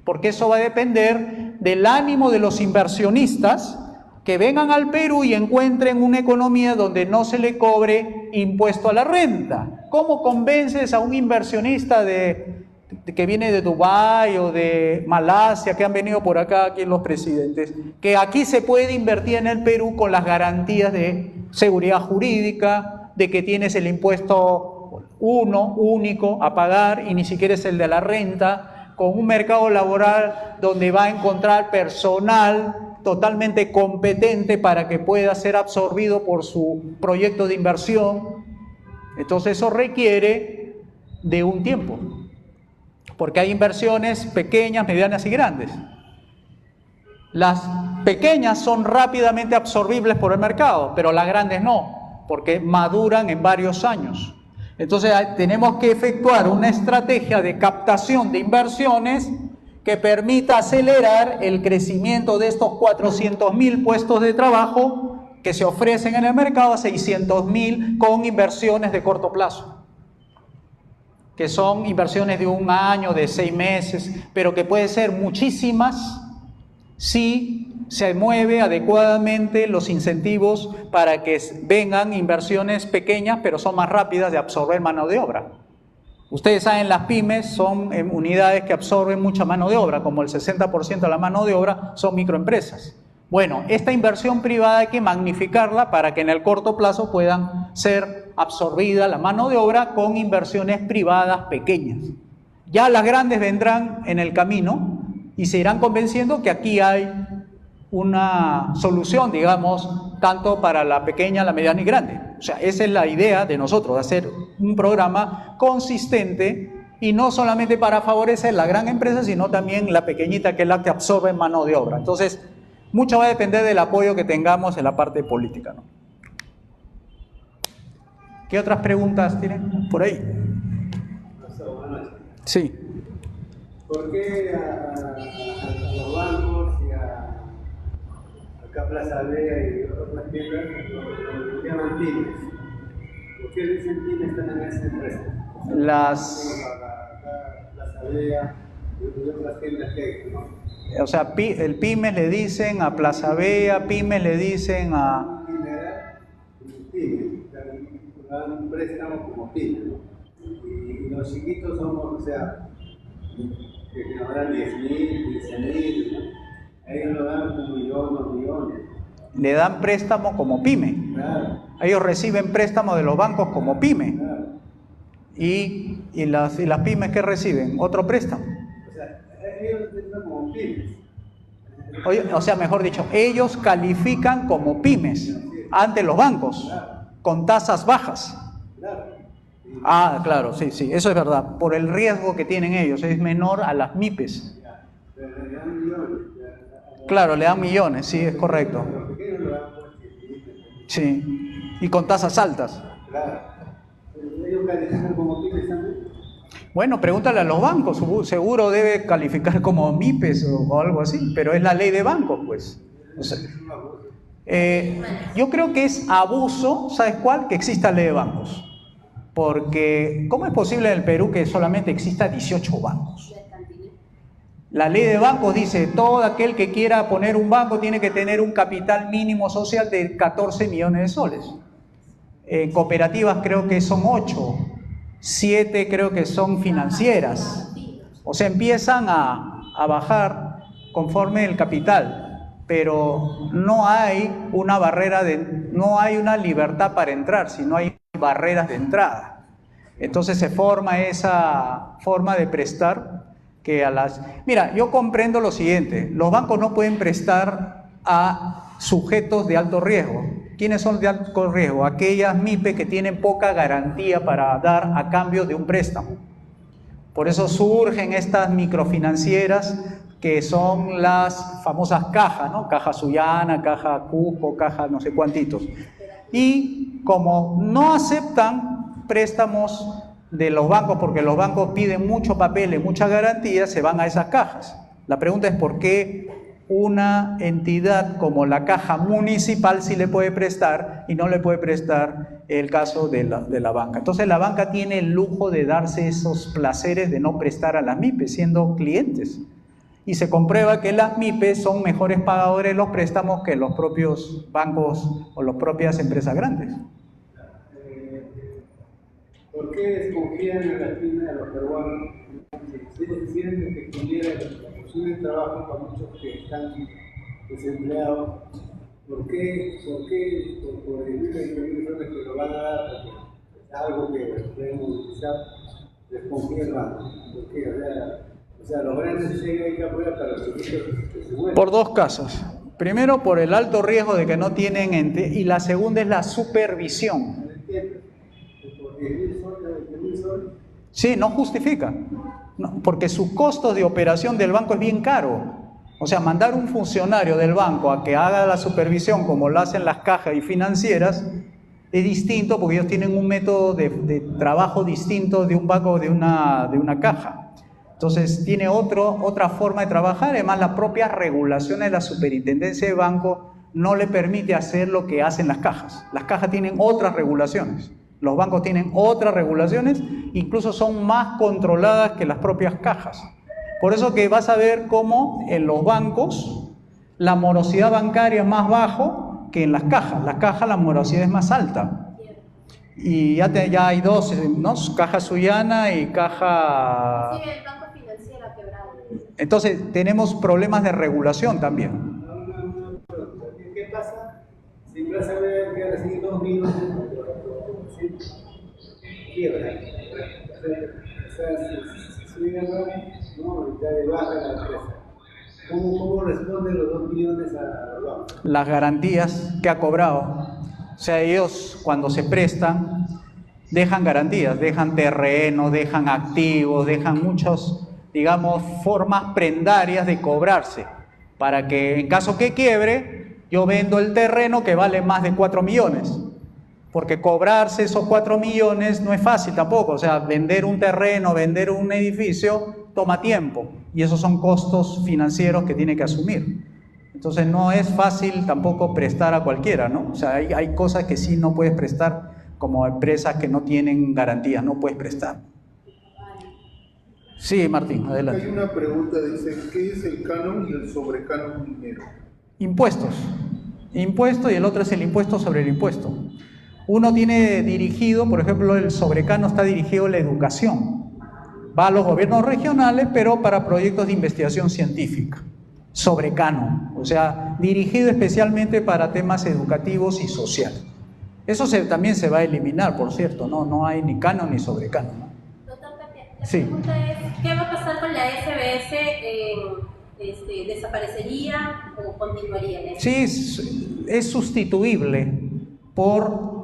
Porque eso va a depender del ánimo de los inversionistas que vengan al Perú y encuentren una economía donde no se le cobre impuesto a la renta. ¿Cómo convences a un inversionista que viene de Dubái o de Malasia, que han venido por acá, aquí los presidentes, que aquí se puede invertir en el Perú con las garantías de seguridad jurídica, de que tienes el impuesto único a pagar y ni siquiera es el de la renta, con un mercado laboral donde va a encontrar personal totalmente competente para que pueda ser absorbido por su proyecto de inversión? Entonces eso requiere de un tiempo, porque hay inversiones pequeñas, medianas y grandes. Las pequeñas son rápidamente absorbibles por el mercado, pero las grandes no, porque maduran en varios años. Entonces tenemos que efectuar una estrategia de captación de inversiones que permita acelerar el crecimiento de estos 400.000 puestos de trabajo que se ofrecen en el mercado a 600.000 con inversiones de corto plazo, que son inversiones de 1 año, de 6 meses, pero que pueden ser muchísimas si se mueve adecuadamente los incentivos para que vengan inversiones pequeñas, pero son más rápidas de absorber mano de obra. Ustedes saben, las pymes son unidades que absorben mucha mano de obra, como el 60% de la mano de obra son microempresas. Bueno, esta inversión privada hay que magnificarla para que en el corto plazo puedan ser absorbida la mano de obra con inversiones privadas pequeñas. Ya las grandes vendrán en el camino y se irán convenciendo que aquí hay una solución, digamos, tanto para la pequeña, la mediana y grande. O sea, esa es la idea de nosotros, de hacer un programa consistente y no solamente para favorecer la gran empresa, sino también la pequeñita, que es la que absorbe mano de obra. Entonces, mucho va a depender del apoyo que tengamos en la parte política, ¿no? ¿Qué otras preguntas tienen por ahí? Sí. ¿Por qué a los bancos y acá Plaza Vea y otras tiendas lo llaman pymes? ¿Por qué dicen pymes también en esa empresa? Acá Plaza Vea y otras tiendas que, ¿no? O sea, el pymes le dicen a Plaza Vea, pymes le dicen a... Pymes, dan un préstamo como pymes, ¿no? Y los chiquitos somos, o sea, que nos dan 10.000, 15.000, ¿no? Ellos nos dan 1 millón, 2 millones. Le dan préstamo como pyme. Claro. Ellos reciben préstamo de los bancos como pyme. Claro. Y las pymes, ¿qué reciben? Otro préstamo. O sea, ellos están como pymes. O sea, mejor dicho, ellos califican como pymes ante los bancos, con tasas bajas. Claro. Ah, claro, sí, eso es verdad. Por el riesgo que tienen ellos, es menor a las MIPES. Pero le dan millones. Claro, le dan millones, sí, es correcto. Los pequeños lo dan Sí, y con tasas altas. Claro. Ellos califican como pymes también. Bueno, pregúntale a los bancos, seguro debe calificar como MIPES o algo así, pero es la ley de bancos, pues. O sea, yo creo que es abuso, ¿sabes cuál? Que exista ley de bancos. Porque, ¿cómo es posible en el Perú que solamente exista 18 bancos? La ley de bancos dice, todo aquel que quiera poner un banco tiene que tener un capital mínimo social de 14 millones de soles. En cooperativas creo que son 8, 7 creo que son financieras. O sea, empiezan a bajar conforme el capital, pero no hay una barrera, no hay una libertad para entrar, sino hay barreras de entrada. Entonces se forma esa forma de prestar que a las... Mira, yo comprendo lo siguiente, los bancos no pueden prestar a sujetos de alto riesgo. ¿Quiénes son de alto riesgo? Aquellas MIPES que tienen poca garantía para dar a cambio de un préstamo. Por eso surgen estas microfinancieras que son las famosas cajas, ¿no? Caja Sullana, Caja Cusco, Caja no sé cuántitos. Y como no aceptan préstamos de los bancos, porque los bancos piden mucho papel y muchas garantías, se van a esas cajas. La pregunta es por qué una entidad como la Caja Municipal sí le puede prestar y no le puede prestar el caso de la banca. Entonces la banca tiene el lujo de darse esos placeres de no prestar a las MIPES siendo clientes. Y se comprueba que las MIPES son mejores pagadores de los préstamos que los propios bancos o las propias empresas grandes. ¿Por qué desconfían en la pymes a los peruanos? Sienten que consiguen trabajo para muchos que están desempleados. ¿Por qué? Por el de que lo van a dar, porque es algo que pueden utilizar, desconfían más. ¿Por qué? O sea, los grandes llegan y apoyan para los servicios que se vuelven. Por dos casos. Primero, por el alto riesgo de que no tienen ente, y la segunda es la supervisión. ¿Me entiendes? Por 10.000 soles, 20.000 soles. Sí, no justifica, no, porque sus costos de operación del banco es bien caro. O sea, mandar un funcionario del banco a que haga la supervisión como lo hacen las cajas y financieras es distinto, porque ellos tienen un método de trabajo distinto de un banco o de una caja. Entonces tiene otra forma de trabajar. Además, las propias regulaciones de la superintendencia de banco no le permite hacer lo que hacen las cajas. Las cajas tienen otras regulaciones. Los bancos tienen otras regulaciones, incluso son más controladas que las propias cajas. Por eso que vas a ver cómo en los bancos la morosidad bancaria es más bajo que en las cajas. Las cajas la morosidad es más alta. Y ya hay dos, ¿no? Caja Sullana y Caja... Sí, el banco financiero ha quebrado. Entonces tenemos problemas de regulación también. ¿Qué pasa si Plaza ve que recibe 2 millones? Quiebra. O sea, si no, ya le baja la empresa. ¿Cómo responden los 2 millones a los bancos? Las garantías que ha cobrado. O sea, ellos cuando se prestan dejan garantías, dejan terreno, dejan activos, dejan muchas, digamos, formas prendarias de cobrarse, para que en caso que quiebre, yo vendo el terreno que vale más de 4 millones. Porque cobrarse esos 4 millones no es fácil tampoco. O sea, vender un terreno, vender un edificio, toma tiempo. Y esos son costos financieros que tiene que asumir. Entonces no es fácil tampoco prestar a cualquiera, ¿no? O sea, hay cosas que sí no puedes prestar, como empresas que no tienen garantías, no puedes prestar. Sí, Martín, adelante. Hay una pregunta, dice, ¿qué es el canon y el sobrecanon minero? Impuestos. Impuesto y el otro es el impuesto sobre el impuesto. Uno tiene dirigido, por ejemplo, el sobrecano está dirigido a la educación. Va a los gobiernos regionales, pero para proyectos de investigación científica. Sobrecano, o sea, dirigido especialmente para temas educativos y sociales. Eso también se va a eliminar, por cierto, no hay ni canon ni sobrecano, ¿no? Doctor Tapia, la Sí. pregunta es, ¿qué va a pasar con la SBS? ¿Desaparecería o continuaría en eso? Sí, es sustituible por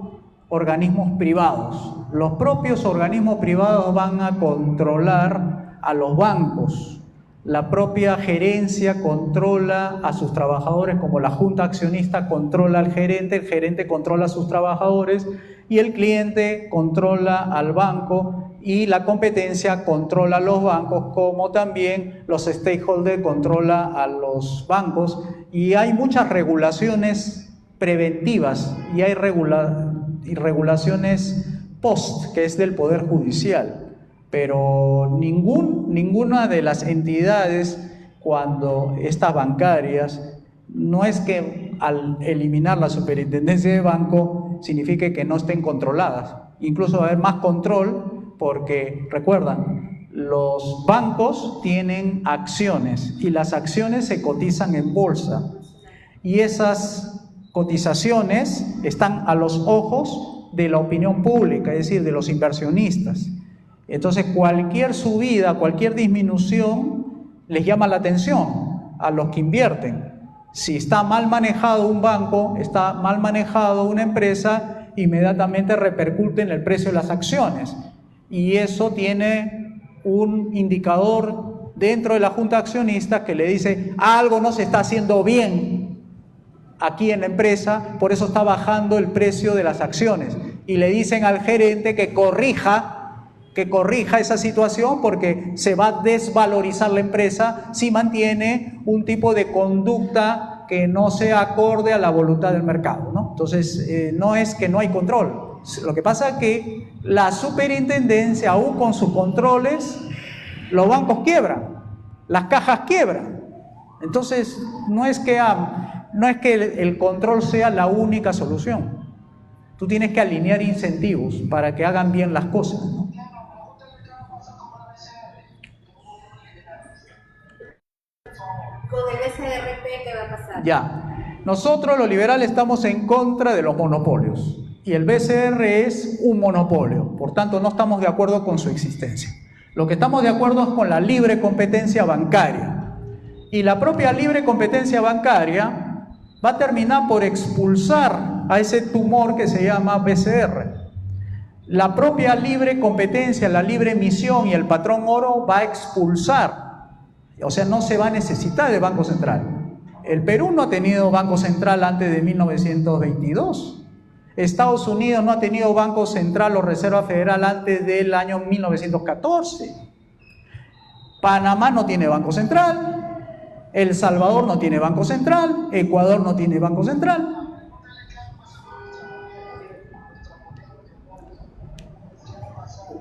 organismos privados. Los propios organismos privados van a controlar a los bancos. La propia gerencia controla a sus trabajadores, como la junta accionista controla al gerente, el gerente controla a sus trabajadores y el cliente controla al banco y la competencia controla a los bancos, como también los stakeholders controla a los bancos. Y hay muchas regulaciones preventivas y hay regulaciones post, que es del Poder Judicial. Pero ninguna de las entidades, cuando estas bancarias, no es que al eliminar la superintendencia de banco signifique que no estén controladas. Incluso va a haber más control porque, recuerdan, los bancos tienen acciones y las acciones se cotizan en bolsa. Y esas cotizaciones están a los ojos de la opinión pública, es decir, de los inversionistas. Entonces cualquier subida, cualquier disminución les llama la atención a los que invierten. Si está mal manejado un banco, está mal manejado una empresa, inmediatamente repercute en el precio de las acciones. Y eso tiene un indicador dentro de la junta de accionistas que le dice algo no se está haciendo bien aquí en la empresa, por eso está bajando el precio de las acciones. Y le dicen al gerente que corrija esa situación porque se va a desvalorizar la empresa si mantiene un tipo de conducta que no sea acorde a la voluntad del mercado, ¿no? Entonces, no es que no hay control. Lo que pasa es que la superintendencia, aún con sus controles, los bancos quiebran, las cajas quiebran. Entonces, no es que el control sea la única solución. Tú tienes que alinear incentivos para que hagan bien las cosas, ¿no? Con el SRP, ¿qué va a pasar? Ya, nosotros los liberales estamos en contra de los monopolios y el BCR es un monopolio, por tanto no estamos de acuerdo con su existencia. Lo que estamos de acuerdo es con la libre competencia bancaria y la propia libre competencia bancaria va a terminar por expulsar a ese tumor que se llama BCR. La propia libre competencia, la libre emisión y el patrón oro va a expulsar. O sea, no se va a necesitar de Banco Central. El Perú no ha tenido Banco Central antes de 1922. Estados Unidos no ha tenido Banco Central o Reserva Federal antes del año 1914. Panamá no tiene Banco Central. El Salvador no tiene Banco Central. Ecuador no tiene Banco Central.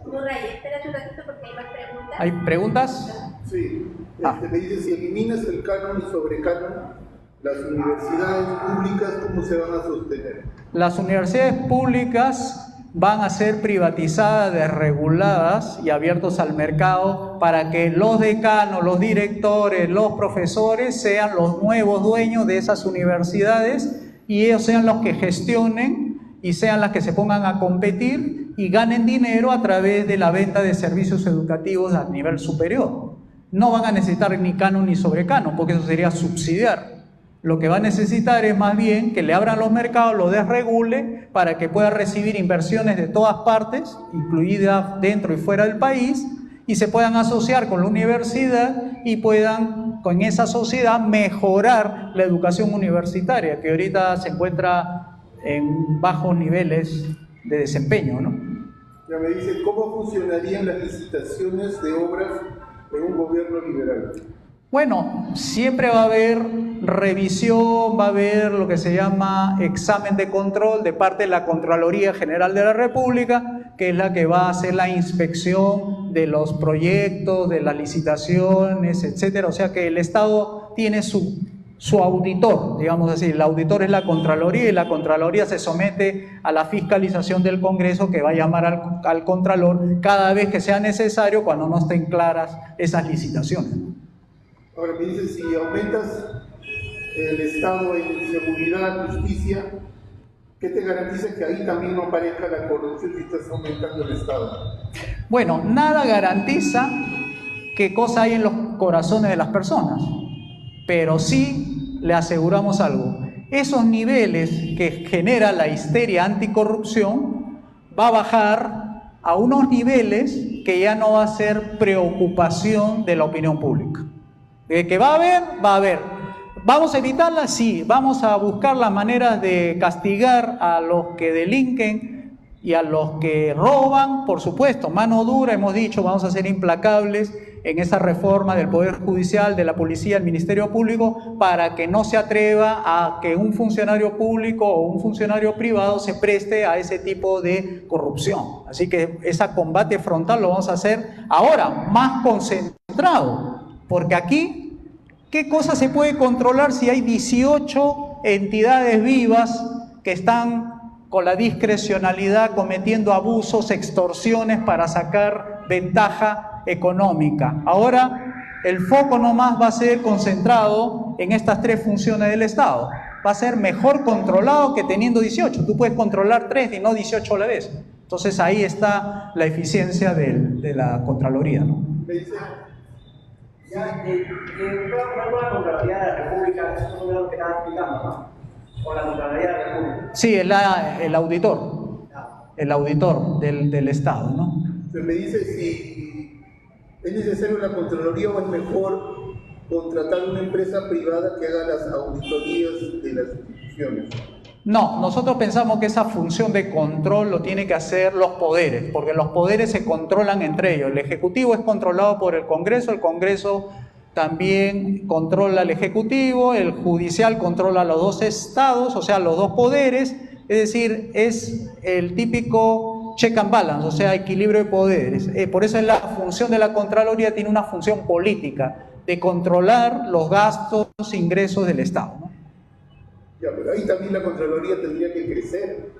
Murray, espérate un ratito porque hay más preguntas. ¿Hay preguntas? Sí, me dice, si eliminas el canon y sobrecanon, las universidades públicas, ¿cómo se van a sostener? Las universidades públicas van a ser privatizadas, desreguladas y abiertos al mercado para que los decanos, los directores, los profesores sean los nuevos dueños de esas universidades y ellos sean los que gestionen y sean las que se pongan a competir y ganen dinero a través de la venta de servicios educativos a nivel superior. No van a necesitar ni canon ni sobrecanon, porque eso sería subsidiar. Lo que va a necesitar es más bien que le abran los mercados, lo desregule, para que pueda recibir inversiones de todas partes, incluidas dentro y fuera del país, y se puedan asociar con la universidad y puedan, con esa sociedad, mejorar la educación universitaria, que ahorita se encuentra en bajos niveles de desempeño, ¿no? Ya me dice, ¿cómo funcionarían las licitaciones de obras en un gobierno liberal? Bueno, siempre va a haber revisión, va a haber lo que se llama examen de control de parte de la Contraloría General de la República, que es la que va a hacer la inspección de los proyectos, de las licitaciones, etcétera. O sea que el Estado tiene su auditor, digamos así. El auditor es la Contraloría y la Contraloría se somete a la fiscalización del Congreso, que va a llamar al Contralor cada vez que sea necesario cuando no estén claras esas licitaciones. Ahora me dice, si aumentas el Estado en seguridad, justicia, ¿qué te garantiza que ahí también no aparezca la corrupción si estás aumentando el Estado? Bueno, nada garantiza qué cosa hay en los corazones de las personas, pero sí le aseguramos algo. Esos niveles que genera la histeria anticorrupción va a bajar a unos niveles que ya no va a ser preocupación de la opinión pública. De que va a haber. ¿Vamos a evitarla? Sí. Vamos a buscar las maneras de castigar a los que delinquen y a los que roban, por supuesto. Mano dura, hemos dicho, vamos a ser implacables en esa reforma del Poder Judicial, de la Policía, del Ministerio Público, para que no se atreva a que un funcionario público o un funcionario privado se preste a ese tipo de corrupción. Así que ese combate frontal lo vamos a hacer ahora, más concentrado. Porque aquí, ¿qué cosa se puede controlar si hay 18 entidades vivas que están con la discrecionalidad cometiendo abusos, extorsiones para sacar ventaja económica? Ahora, el foco nomás va a ser concentrado en estas tres funciones del Estado. Va a ser mejor controlado que teniendo 18. Tú puedes controlar 3 y no 18 a la vez. Entonces ahí está la eficiencia de la Contraloría, ¿no? Ya, la Contraloría de la República, eso es lo que estaba explicando, ¿no? O la Contraloría de la República. Sí, el auditor del Estado, ¿no? Se me dice, si ¿Es necesario la Contraloría o es mejor contratar una empresa privada que haga las auditorías de las instituciones? No, nosotros pensamos que esa función de control lo tienen que hacer los poderes, porque los poderes se controlan entre ellos. El Ejecutivo es controlado por el Congreso también controla al Ejecutivo, el Judicial controla a los dos estados, o sea, los dos poderes, es decir, es el típico check and balance, o sea, equilibrio de poderes. Por eso la función de la Contraloría tiene una función política, de controlar los gastos, ingresos del Estado, ¿no? Ya, pero ahí también la Contraloría tendría que crecer.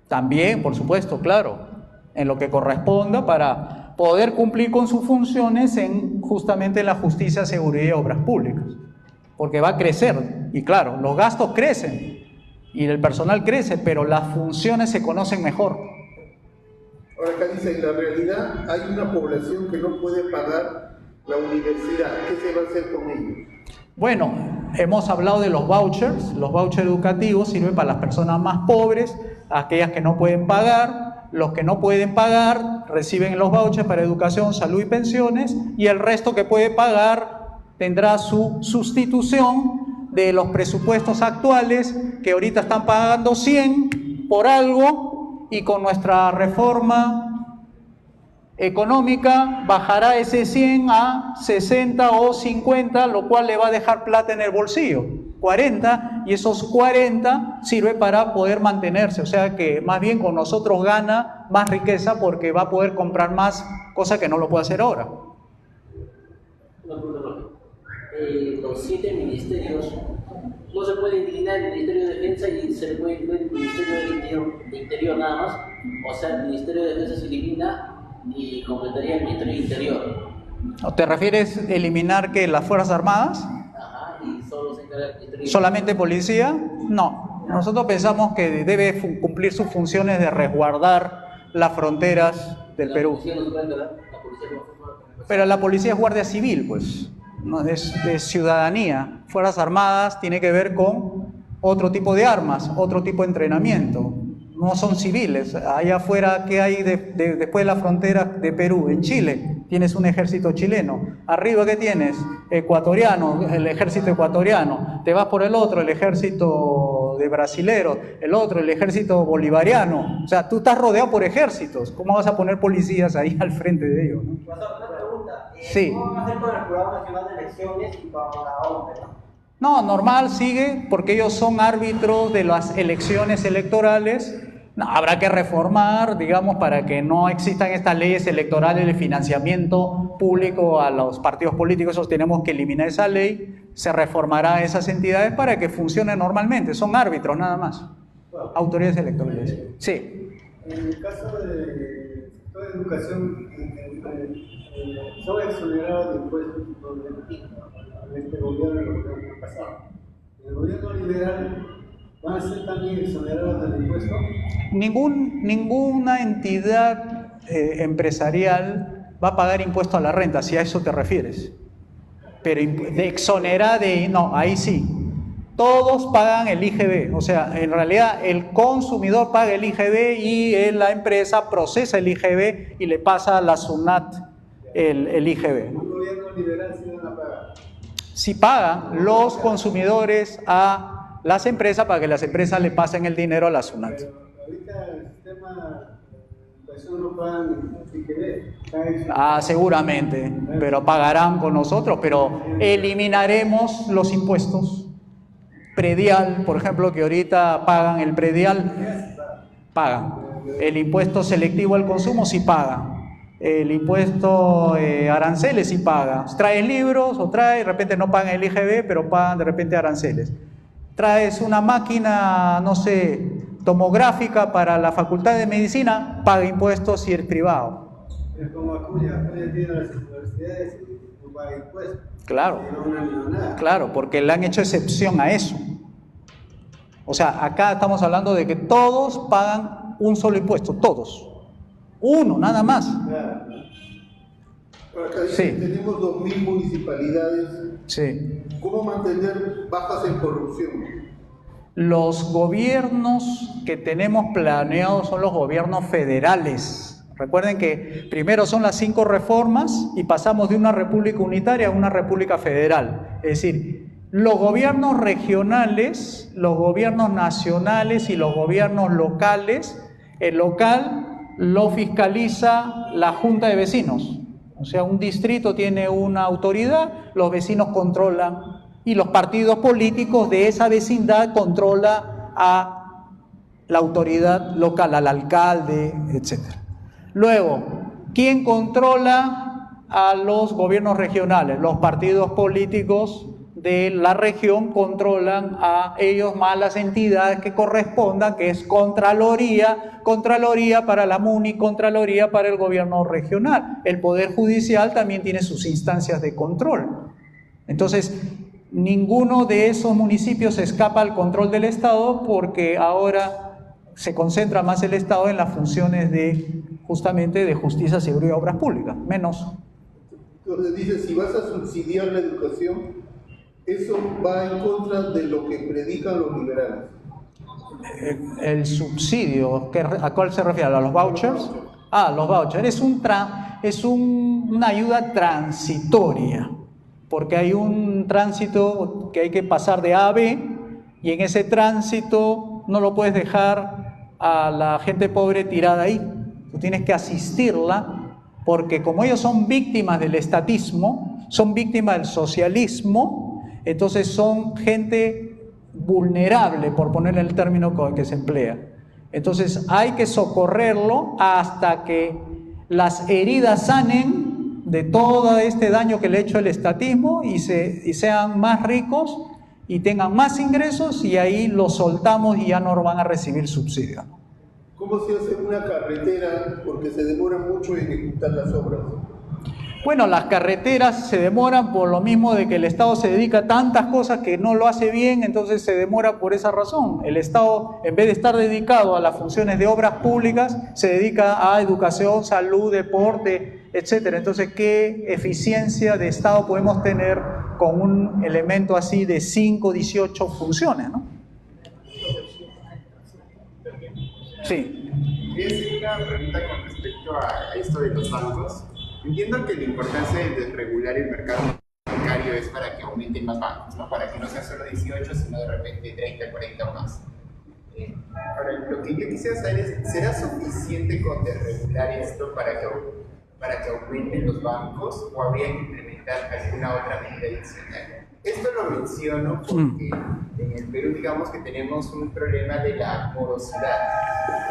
También, por supuesto, claro, en lo que corresponda para poder cumplir con sus funciones justamente en la justicia, seguridad y obras públicas, porque va a crecer, y claro, los gastos crecen y el personal crece, pero las funciones se conocen mejor. Ahora acá dice, en la realidad hay una población que no puede pagar la universidad. ¿Qué se va a hacer con ellos? Bueno, hemos hablado de los vouchers educativos sirven para las personas más pobres, aquellas que no pueden pagar. Los que no pueden pagar reciben los vouchers para educación, salud y pensiones, y el resto que puede pagar tendrá su sustitución de los presupuestos actuales, que ahorita están pagando 100 por algo, y con nuestra reforma económica bajará ese 100 a 60 o 50, lo cual le va a dejar plata en el bolsillo, 40, y esos 40 sirve para poder mantenerse, o sea que más bien con nosotros gana más riqueza porque va a poder comprar más, cosa que no lo puede hacer ahora. Los 7 ministerios, no se puede eliminar el Ministerio de Defensa y se puede incluir el Ministerio de Interior nada más, o sea, el Ministerio de Defensa se elimina y completaría el Ministerio de Interior. ¿Te refieres a eliminar que las Fuerzas Armadas? Ajá, y solo se encarga el Ministerio. ¿Solamente policía? No, nosotros pensamos que debe cumplir sus funciones de resguardar las fronteras del Perú. La policía no se puede encargar, la policía no. Pero la policía es guardia civil, pues, no es de ciudadanía. Fuerzas Armadas tiene que ver con otro tipo de armas, otro tipo de entrenamiento. No son civiles. Allá afuera, ¿qué hay después de la frontera de Perú? En Chile tienes un ejército chileno. Arriba, ¿qué tienes? Ecuatoriano, el ejército ecuatoriano. Te vas por el otro, el ejército de brasileros, el otro, el ejército bolivariano. O sea, tú estás rodeado por ejércitos. ¿Cómo vas a poner policías ahí al frente de ellos, ¿no? Una pregunta. Sí. ¿Cómo van a hacer con el Jurado Nacional de Elecciones y con la OMPE, no? No, normal, sigue, porque ellos son árbitros de las elecciones electorales. No, habrá que reformar, digamos, para que no existan estas leyes electorales de financiamiento público a los partidos políticos. Eso tenemos que eliminar esa ley. Se reformará esas entidades para que funcionen normalmente. Son árbitros nada más. Autoridades electorales. Sí. En el caso de sector de educación, son exonerados de impuestos en este gobierno y el gobierno pasado. El gobierno liberal ¿van a ser también exonerados del impuesto? Ninguna entidad empresarial va a pagar impuesto a la renta, si a eso te refieres. Pero de exonerar no, ahí sí. Todos pagan el IGB, o sea, en realidad el consumidor paga el IGB y la empresa procesa el IGB y le pasa a la SUNAT el IGB, ¿no? ¿Un gobierno liberal sí van a pagar? Si pagan los consumidores a las empresas para que las empresas le pasen el dinero a la SUNAT. Pero ahorita el sistema de educación no pagan IGB. Seguramente, pero pagarán con nosotros, pero eliminaremos los impuestos. Predial, por ejemplo, que ahorita pagan el predial, pagan. El impuesto selectivo al consumo sí pagan. El impuesto aranceles sí pagan. Traes libros o de repente no pagan el IGB, pero pagan de repente aranceles. Traes una máquina, no sé, tomográfica para la Facultad de Medicina, paga impuestos si es privado. Es como Acuña tiene las universidades y no paga impuestos. Claro, claro, porque le han hecho excepción a eso. O sea, acá estamos hablando de que todos pagan un solo impuesto, todos. Uno, nada más. Claro. Acá dice, Sí. tenemos 2000 municipalidades. Sí. ¿Cómo mantener bajas en corrupción? Los gobiernos que tenemos planeados son los gobiernos federales, Recuerden que primero son las 5 reformas y pasamos de una república unitaria a una república federal. Es decir, los gobiernos regionales, los gobiernos nacionales y los gobiernos locales, el local lo fiscaliza la Junta de Vecinos. O sea, un distrito tiene una autoridad, los vecinos controlan y los partidos políticos de esa vecindad controlan a la autoridad local, al alcalde, etc. Luego, ¿quién controla a los gobiernos regionales? Los partidos políticos de la región controlan a ellos más las entidades que correspondan, que es Contraloría, Contraloría para la MUNI, Contraloría para el gobierno regional. El Poder Judicial también tiene sus instancias de control. Entonces, ninguno de esos municipios escapa al control del Estado porque ahora se concentra más el Estado en las funciones de, justamente, de justicia, seguridad y obras públicas, menos. Entonces dice, si vas a subsidiar la educación, eso va en contra de lo que predican los liberales. El subsidio, ¿a cuál se refiere? ¿A los vouchers? Ah, los vouchers. Es una ayuda transitoria, porque hay un tránsito que hay que pasar de A a B, y en ese tránsito no lo puedes dejar a la gente pobre tirada ahí. Tú tienes que asistirla, porque como ellos son víctimas del estatismo, son víctimas del socialismo, entonces son gente vulnerable, por poner el término que se emplea. Entonces hay que socorrerlo hasta que las heridas sanen de todo este daño que le ha hecho el estatismo y sean más ricos y tengan más ingresos, y ahí los soltamos y ya no van a recibir subsidio. ¿Cómo se hace una carretera? Porque se demora mucho en ejecutar las obras. Bueno, las carreteras se demoran por lo mismo de que el Estado se dedica a tantas cosas que no lo hace bien, entonces se demora por esa razón. El Estado, en vez de estar dedicado a las funciones de obras públicas, se dedica a educación, salud, deporte, etcétera. Entonces, ¿qué eficiencia de Estado podemos tener con un elemento así de 5, 18 funciones, ¿no? Sí. Quería hacer una pregunta con respecto a esto de los bancos. Entiendo que la importancia de desregular el mercado bancario es para que aumenten más bancos, ¿no? Para que no sean solo 18, sino de repente 30, 40 o más. Ahora, lo que yo quisiera saber es, ¿será suficiente con desregular esto para que aumenten los bancos, o habría que implementar alguna otra medida adicional? Esto lo menciono porque en el Perú, digamos que tenemos un problema de la morosidad.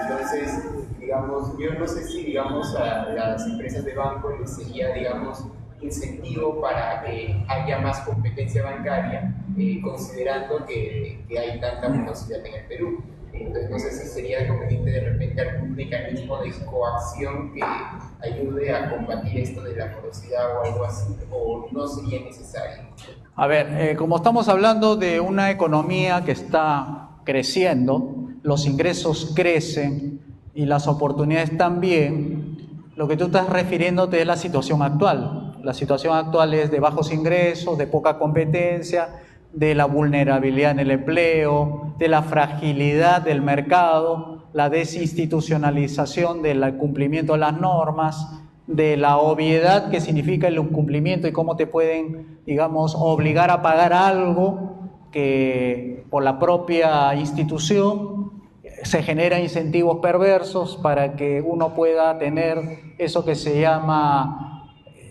Entonces, digamos, yo no sé si, digamos, a las empresas de banco les sería, digamos, incentivo para que haya más competencia bancaria, considerando que hay tanta morosidad en el Perú. Entonces, no sé si sería conveniente de repente algún mecanismo de coacción que ayude a combatir esto de la morosidad o algo así, o no sería necesario. A ver, como estamos hablando de una economía que está creciendo, los ingresos crecen y las oportunidades también, lo que tú estás refiriéndote es la situación actual. La situación actual es de bajos ingresos, de poca competencia, de la vulnerabilidad en el empleo, de la fragilidad del mercado, la desinstitucionalización del cumplimiento de las normas, de la obviedad que significa el incumplimiento y cómo te pueden, digamos, obligar a pagar algo que por la propia institución se generan incentivos perversos para que uno pueda tener eso que se llama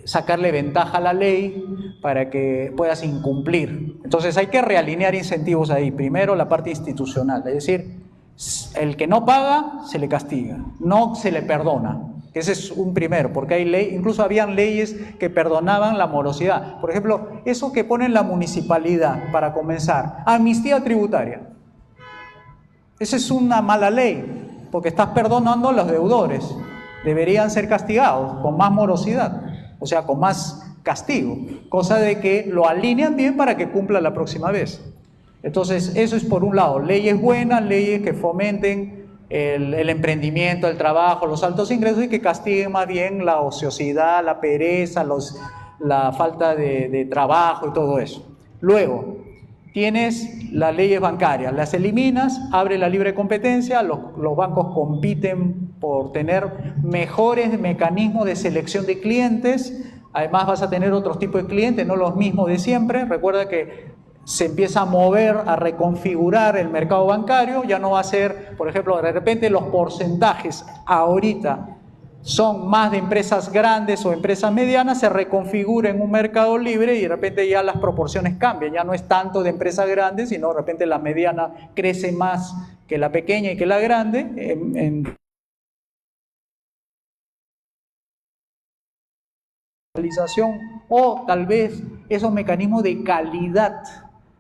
sacarle ventaja a la ley para que puedas incumplir. Entonces hay que realinear incentivos ahí. Primero la parte institucional, es decir, el que no paga se le castiga, no se le perdona. Ese es un primero, porque hay ley, incluso habían leyes que perdonaban la morosidad. Por ejemplo, eso que pone en la municipalidad, para comenzar, amnistía tributaria. Esa es una mala ley, porque estás perdonando a los deudores. Deberían ser castigados con más morosidad, o sea, con más castigo, cosa de que lo alinean bien para que cumpla la próxima vez. Entonces, eso es por un lado, leyes buenas, leyes que fomenten el emprendimiento, el trabajo, los altos ingresos, y que castiguen más bien la ociosidad, la pereza, la falta de trabajo y todo eso. Luego, tienes las leyes bancarias, las eliminas, abre la libre competencia, los bancos compiten por tener mejores mecanismos de selección de clientes, además vas a tener otros tipos de clientes, no los mismos de siempre. Recuerda que se empieza a mover, a reconfigurar el mercado bancario, ya no va a ser, por ejemplo, de repente los porcentajes ahorita son más de empresas grandes o empresas medianas, se reconfigura en un mercado libre y de repente ya las proporciones cambian, ya no es tanto de empresas grandes, sino de repente la mediana crece más que la pequeña y que la grande o tal vez esos mecanismos de calidad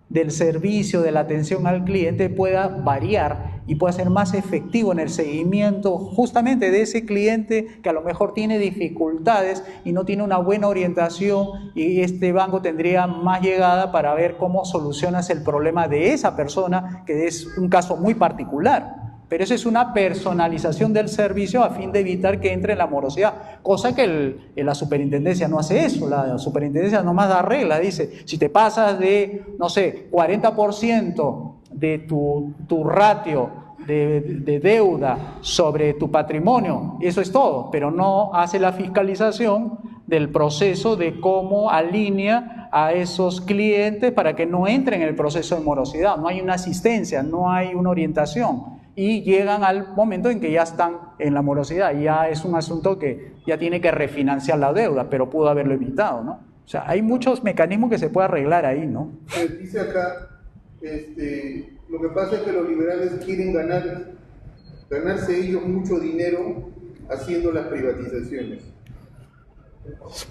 del servicio, de la atención al cliente pueda variar y pueda ser más efectivo en el seguimiento justamente de ese cliente que a lo mejor tiene dificultades y no tiene una buena orientación, y este banco tendría más llegada para ver cómo solucionas el problema de esa persona, que es un caso muy particular. Pero eso es una personalización del servicio a fin de evitar que entre en la morosidad, cosa que la superintendencia no hace eso. La superintendencia nomás da regla, dice, si te pasas de, no sé, 40% de tu ratio de deuda sobre tu patrimonio, eso es todo, pero no hace la fiscalización del proceso de cómo alinea a esos clientes para que no entren en el proceso de morosidad. No hay una asistencia, no hay una orientación. Y llegan al momento en que ya están en la morosidad, y ya es un asunto que ya tiene que refinanciar la deuda, pero pudo haberlo evitado, ¿no? O sea, hay muchos mecanismos que se puede arreglar ahí, ¿no? Dice acá, lo que pasa es que los liberales quieren ganarse ellos mucho dinero haciendo las privatizaciones.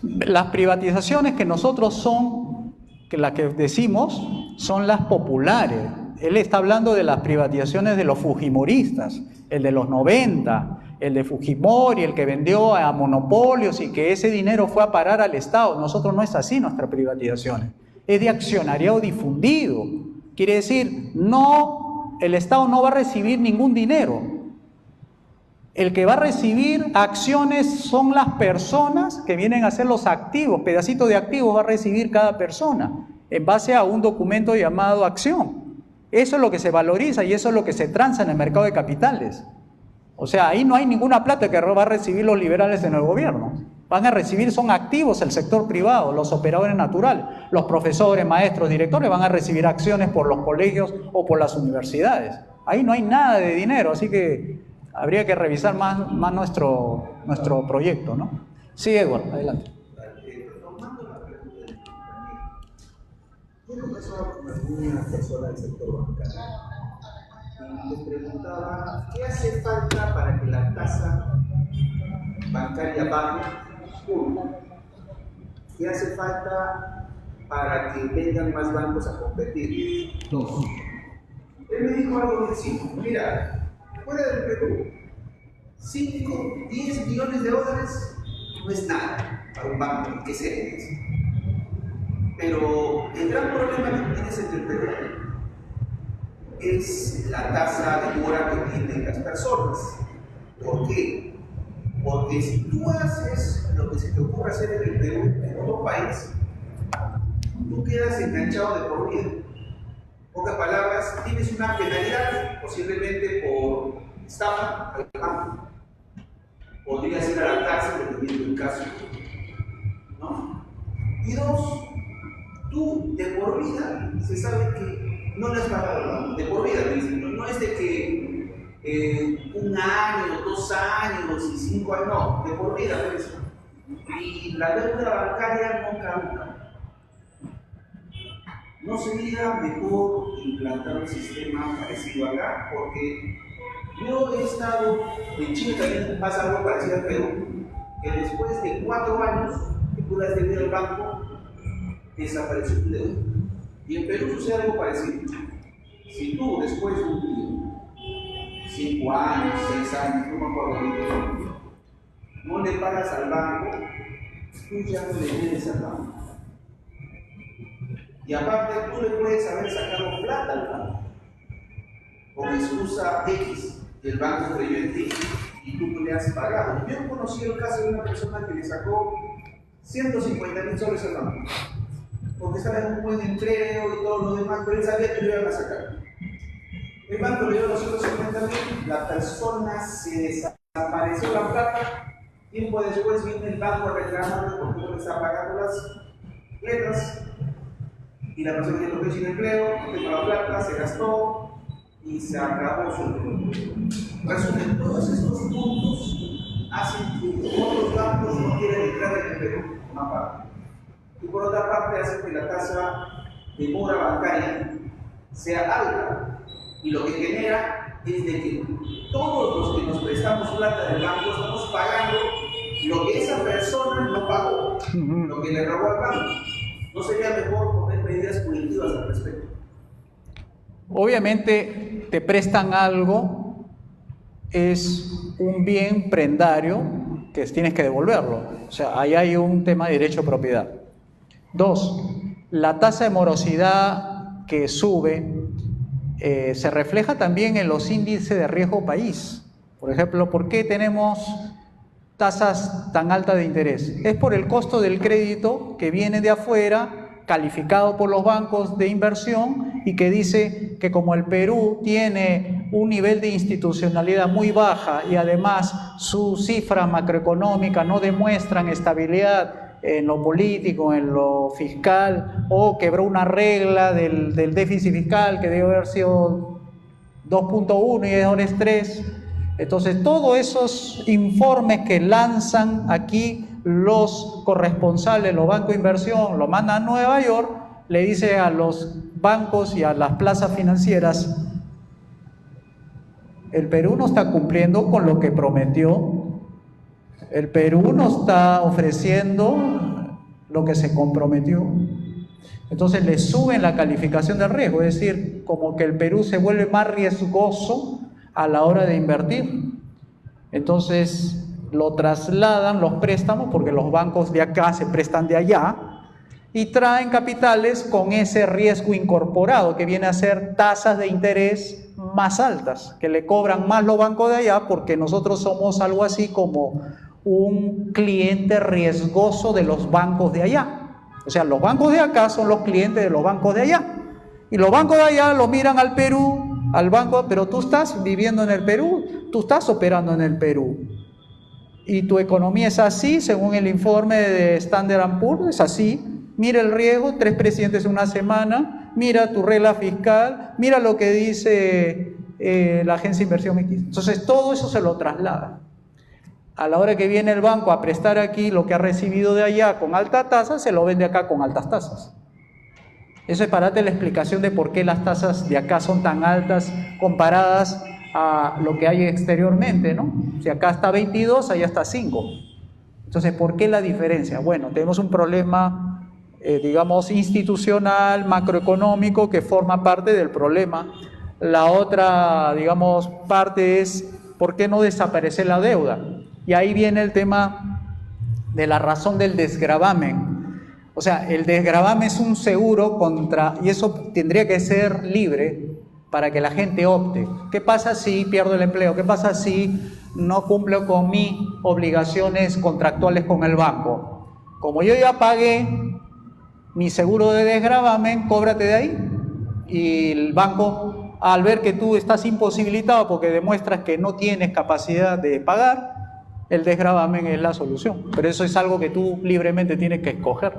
Las privatizaciones que nosotros que las que decimos, son las populares. Él está hablando de las privatizaciones de los fujimoristas, el de los 90, el de Fujimori, el que vendió a monopolios y que ese dinero fue a parar al Estado. Nosotros no es así nuestras privatizaciones, es de accionariado difundido. Quiere decir, el Estado no va a recibir ningún dinero. El que va a recibir acciones son las personas que vienen a ser los activos, pedacitos de activos va a recibir cada persona en base a un documento llamado acción. Eso es lo que se valoriza y eso es lo que se transa en el mercado de capitales. O sea, ahí no hay ninguna plata que va a recibir los liberales en el gobierno. Van a recibir, son activos el sector privado, los operadores naturales, los profesores, maestros, directores van a recibir acciones por los colegios o por las universidades. Ahí no hay nada de dinero, así que habría que revisar más nuestro proyecto, ¿no? Sí, Edward, adelante. Retomando la pregunta del compañero, yo conversaba con algunas personas del sector bancario y les preguntaba qué hace falta para que la tasa bancaria baje. Uno, ¿qué hace falta para que vengan más bancos a competir? Dos, él me dijo algo muy simple. Mira, fuera del Perú, 5, 10 millones de dólares no es nada para un banco, que sea eso. Pero el gran problema que tienes entre el Perú es la tasa de mora que tienen las personas. ¿Por qué? Porque si tú haces lo que se te ocurre hacer en el Perú, en otro país, tú quedas enganchado de por vida. En pocas palabras, tienes una penalidad, posiblemente por estafa al banco. Podrías ir a la cárcel dependiendo del caso, ¿no? Y dos, tú de por vida se sabe que no le has pagado al banco, de por vida, no es de que 1 año, 2 años y 5 años, no, de por vida, pues. Y la deuda bancaria no caduca. ¿No sería mejor implantar un sistema parecido acá? Porque yo he estado en Chile, también pasa algo parecido al Perú, que después de 4 años que tú le has debido al banco, desapareció tu deuda. Y en Perú sucede algo parecido. Si tú después de un tiempo, 5 años, 6 años, no me acuerdo bien, no le pagas al banco, tú ya no le debes al banco. Y aparte, tú le puedes haber sacado plata al banco con excusa X, el banco creyó en ti y tú no le has pagado. Yo conocí el caso de una persona que le sacó 150.000 soles al banco. porque estaba en un buen empleo y todo lo demás, pero él sabía que lo iban a sacar. El banco le dio 250.000, la persona se desapareció la plata, tiempo después viene el banco a reclamarle porque no le está pagando las letras, y la persona que no sin empleo, no tengo la plata, se gastó y se acabó su empleo. Resumen, todos estos puntos hacen que otros bancos no quieran entrar en el Perú, por una parte. Y por otra parte hacen que la tasa de mora bancaria sea alta. Y lo que genera es de que todos los que nos prestamos plata del banco estamos pagando lo que esa persona no pagó, lo que le robó al banco. ¿No sería mejor poner medidas punitivas al respecto? Obviamente te prestan algo, es un bien prendario que tienes que devolverlo. O sea, ahí hay un tema de derecho a propiedad. 2, la tasa de morosidad que sube se refleja también en los índices de riesgo país. Por ejemplo, ¿por qué tenemos tasas tan altas de interés? Es por el costo del crédito que viene de afuera, calificado por los bancos de inversión, y que dice que como el Perú tiene un nivel de institucionalidad muy baja y además sus cifras macroeconómicas no demuestran estabilidad en lo político, en lo fiscal, o quebró una regla del déficit fiscal que debe haber sido 2.1 y ahora es 3. Entonces, todos esos informes que lanzan aquí los corresponsales, los bancos de inversión, lo mandan a Nueva York, le dice a los bancos y a las plazas financieras: el Perú no está cumpliendo con lo que prometió. El Perú no está ofreciendo lo que se comprometió. Entonces le suben la calificación de riesgo, es decir, como que el Perú se vuelve más riesgoso a la hora de invertir. Entonces lo trasladan los préstamos, porque los bancos de acá se prestan de allá, y traen capitales con ese riesgo incorporado, que viene a ser tasas de interés más altas, que le cobran más los bancos de allá, porque nosotros somos algo así como un cliente riesgoso de los bancos de allá. O sea, los bancos de acá son los clientes de los bancos de allá, y los bancos de allá lo miran al Perú, al banco: pero tú estás viviendo en el Perú, tú estás operando en el Perú, y tu economía es así, según el informe de Standard & Poor's, es así. Mira el riesgo, 3 presidentes en una semana, mira tu regla fiscal, mira lo que dice la agencia de inversión X. Entonces todo eso se lo traslada. A la hora que viene el banco a prestar aquí lo que ha recibido de allá con alta tasa, se lo vende acá con altas tasas. Eso es para darte la explicación de por qué las tasas de acá son tan altas comparadas a lo que hay exteriormente, ¿no? Si acá está 22, allá está 5. Entonces, ¿por qué la diferencia? Bueno, tenemos un problema, digamos, institucional, macroeconómico, que forma parte del problema. La otra, digamos, parte es: ¿por qué no desaparece la deuda? Y ahí viene el tema de la razón del desgravamen. O sea, el desgravamen es un seguro contra, y eso tendría que ser libre para que la gente opte. ¿Qué pasa si pierdo el empleo? ¿Qué pasa si no cumplo con mis obligaciones contractuales con el banco? Como yo ya pagué mi seguro de desgravamen, cóbrate de ahí. Y el banco, al ver que tú estás imposibilitado porque demuestras que no tienes capacidad de pagar, el desgravamen es la solución. Pero eso es algo que tú libremente tienes que escoger.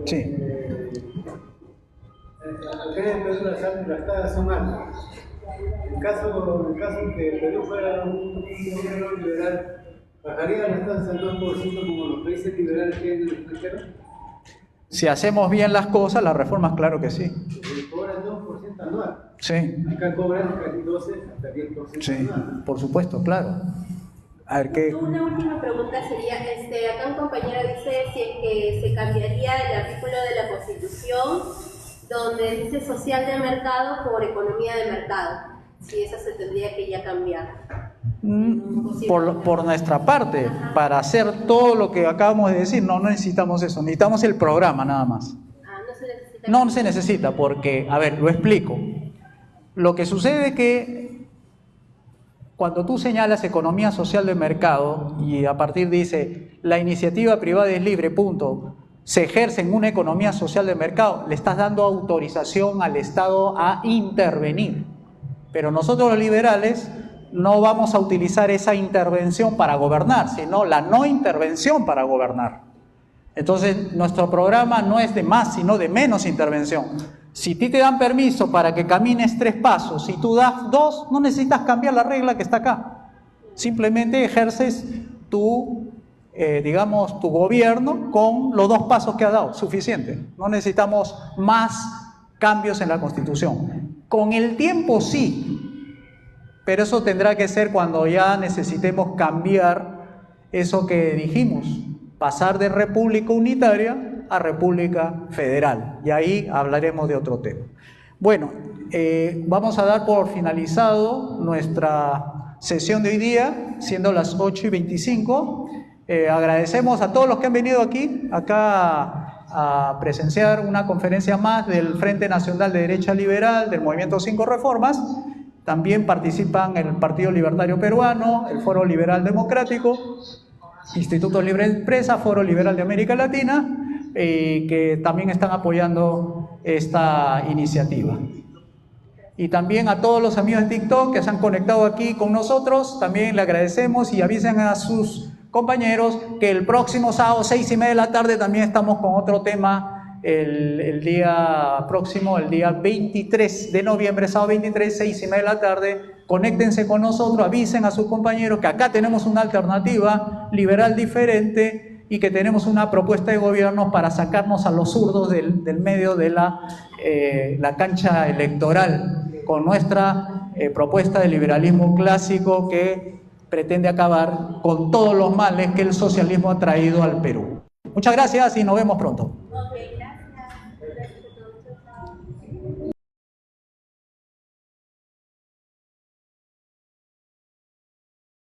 Sí. Acá en Perú las tasas son altas. En caso que el Perú fuera un gobierno liberal, ¿bajaría las tasas al 2% como los países liberales que hay en el extranjero? Si hacemos bien las cosas, las reformas, claro que sí. Cobran 2% anual. Sí. Acá cobran casi 12 hasta 10% Sí, anual. por supuesto, claro. A ver, ¿qué? Una última pregunta sería, acá un compañero dice si es que se cambiaría el artículo de la Constitución donde dice social de mercado por economía de mercado, si esa se tendría que ya cambiar. Por nuestra parte, para hacer todo lo que acabamos de decir, no necesitamos eso, necesitamos el programa nada más. No se necesita. No se necesita porque, a ver, lo explico. Lo que sucede es que cuando tú señalas economía social de mercado y a partir dice la iniciativa privada es libre, punto, se ejerce en una economía social de mercado, le estás dando autorización al Estado a intervenir. Pero nosotros los liberales no vamos a utilizar esa intervención para gobernar, sino la no intervención para gobernar. Entonces, nuestro programa no es de más, sino de menos intervención. Si a ti te dan permiso para que camines 3 pasos y tú das 2, no necesitas cambiar la regla que está acá. Simplemente ejerces tu, digamos, tu gobierno con los 2 pasos que has dado, suficiente. No necesitamos más cambios en la Constitución. Con el tiempo sí, pero eso tendrá que ser cuando ya necesitemos cambiar eso que dijimos, pasar de república unitaria a república federal, y ahí hablaremos de otro tema. Bueno, vamos a dar por finalizado nuestra sesión de hoy día, siendo las 8:25. Agradecemos a todos los que han venido acá a presenciar una conferencia más del Frente Nacional de Derecha Liberal, del Movimiento 5 Reformas. También participan el Partido Libertario Peruano, el Foro Liberal Democrático, Instituto Libre de Empresa, Foro Liberal de América Latina, que también están apoyando esta iniciativa. Y también a todos los amigos de TikTok que se han conectado aquí con nosotros, también le agradecemos y avisen a sus compañeros que el próximo sábado, 6:30 de la tarde, también estamos con otro tema, el día próximo, el día 23 de noviembre, sábado 23, 6:30 de la tarde. Conéctense con nosotros, avisen a sus compañeros que acá tenemos una alternativa liberal diferente y que tenemos una propuesta de gobierno para sacarnos a los zurdos del medio de la cancha electoral, con nuestra propuesta de liberalismo clásico que pretende acabar con todos los males que el socialismo ha traído al Perú. Muchas gracias y nos vemos pronto.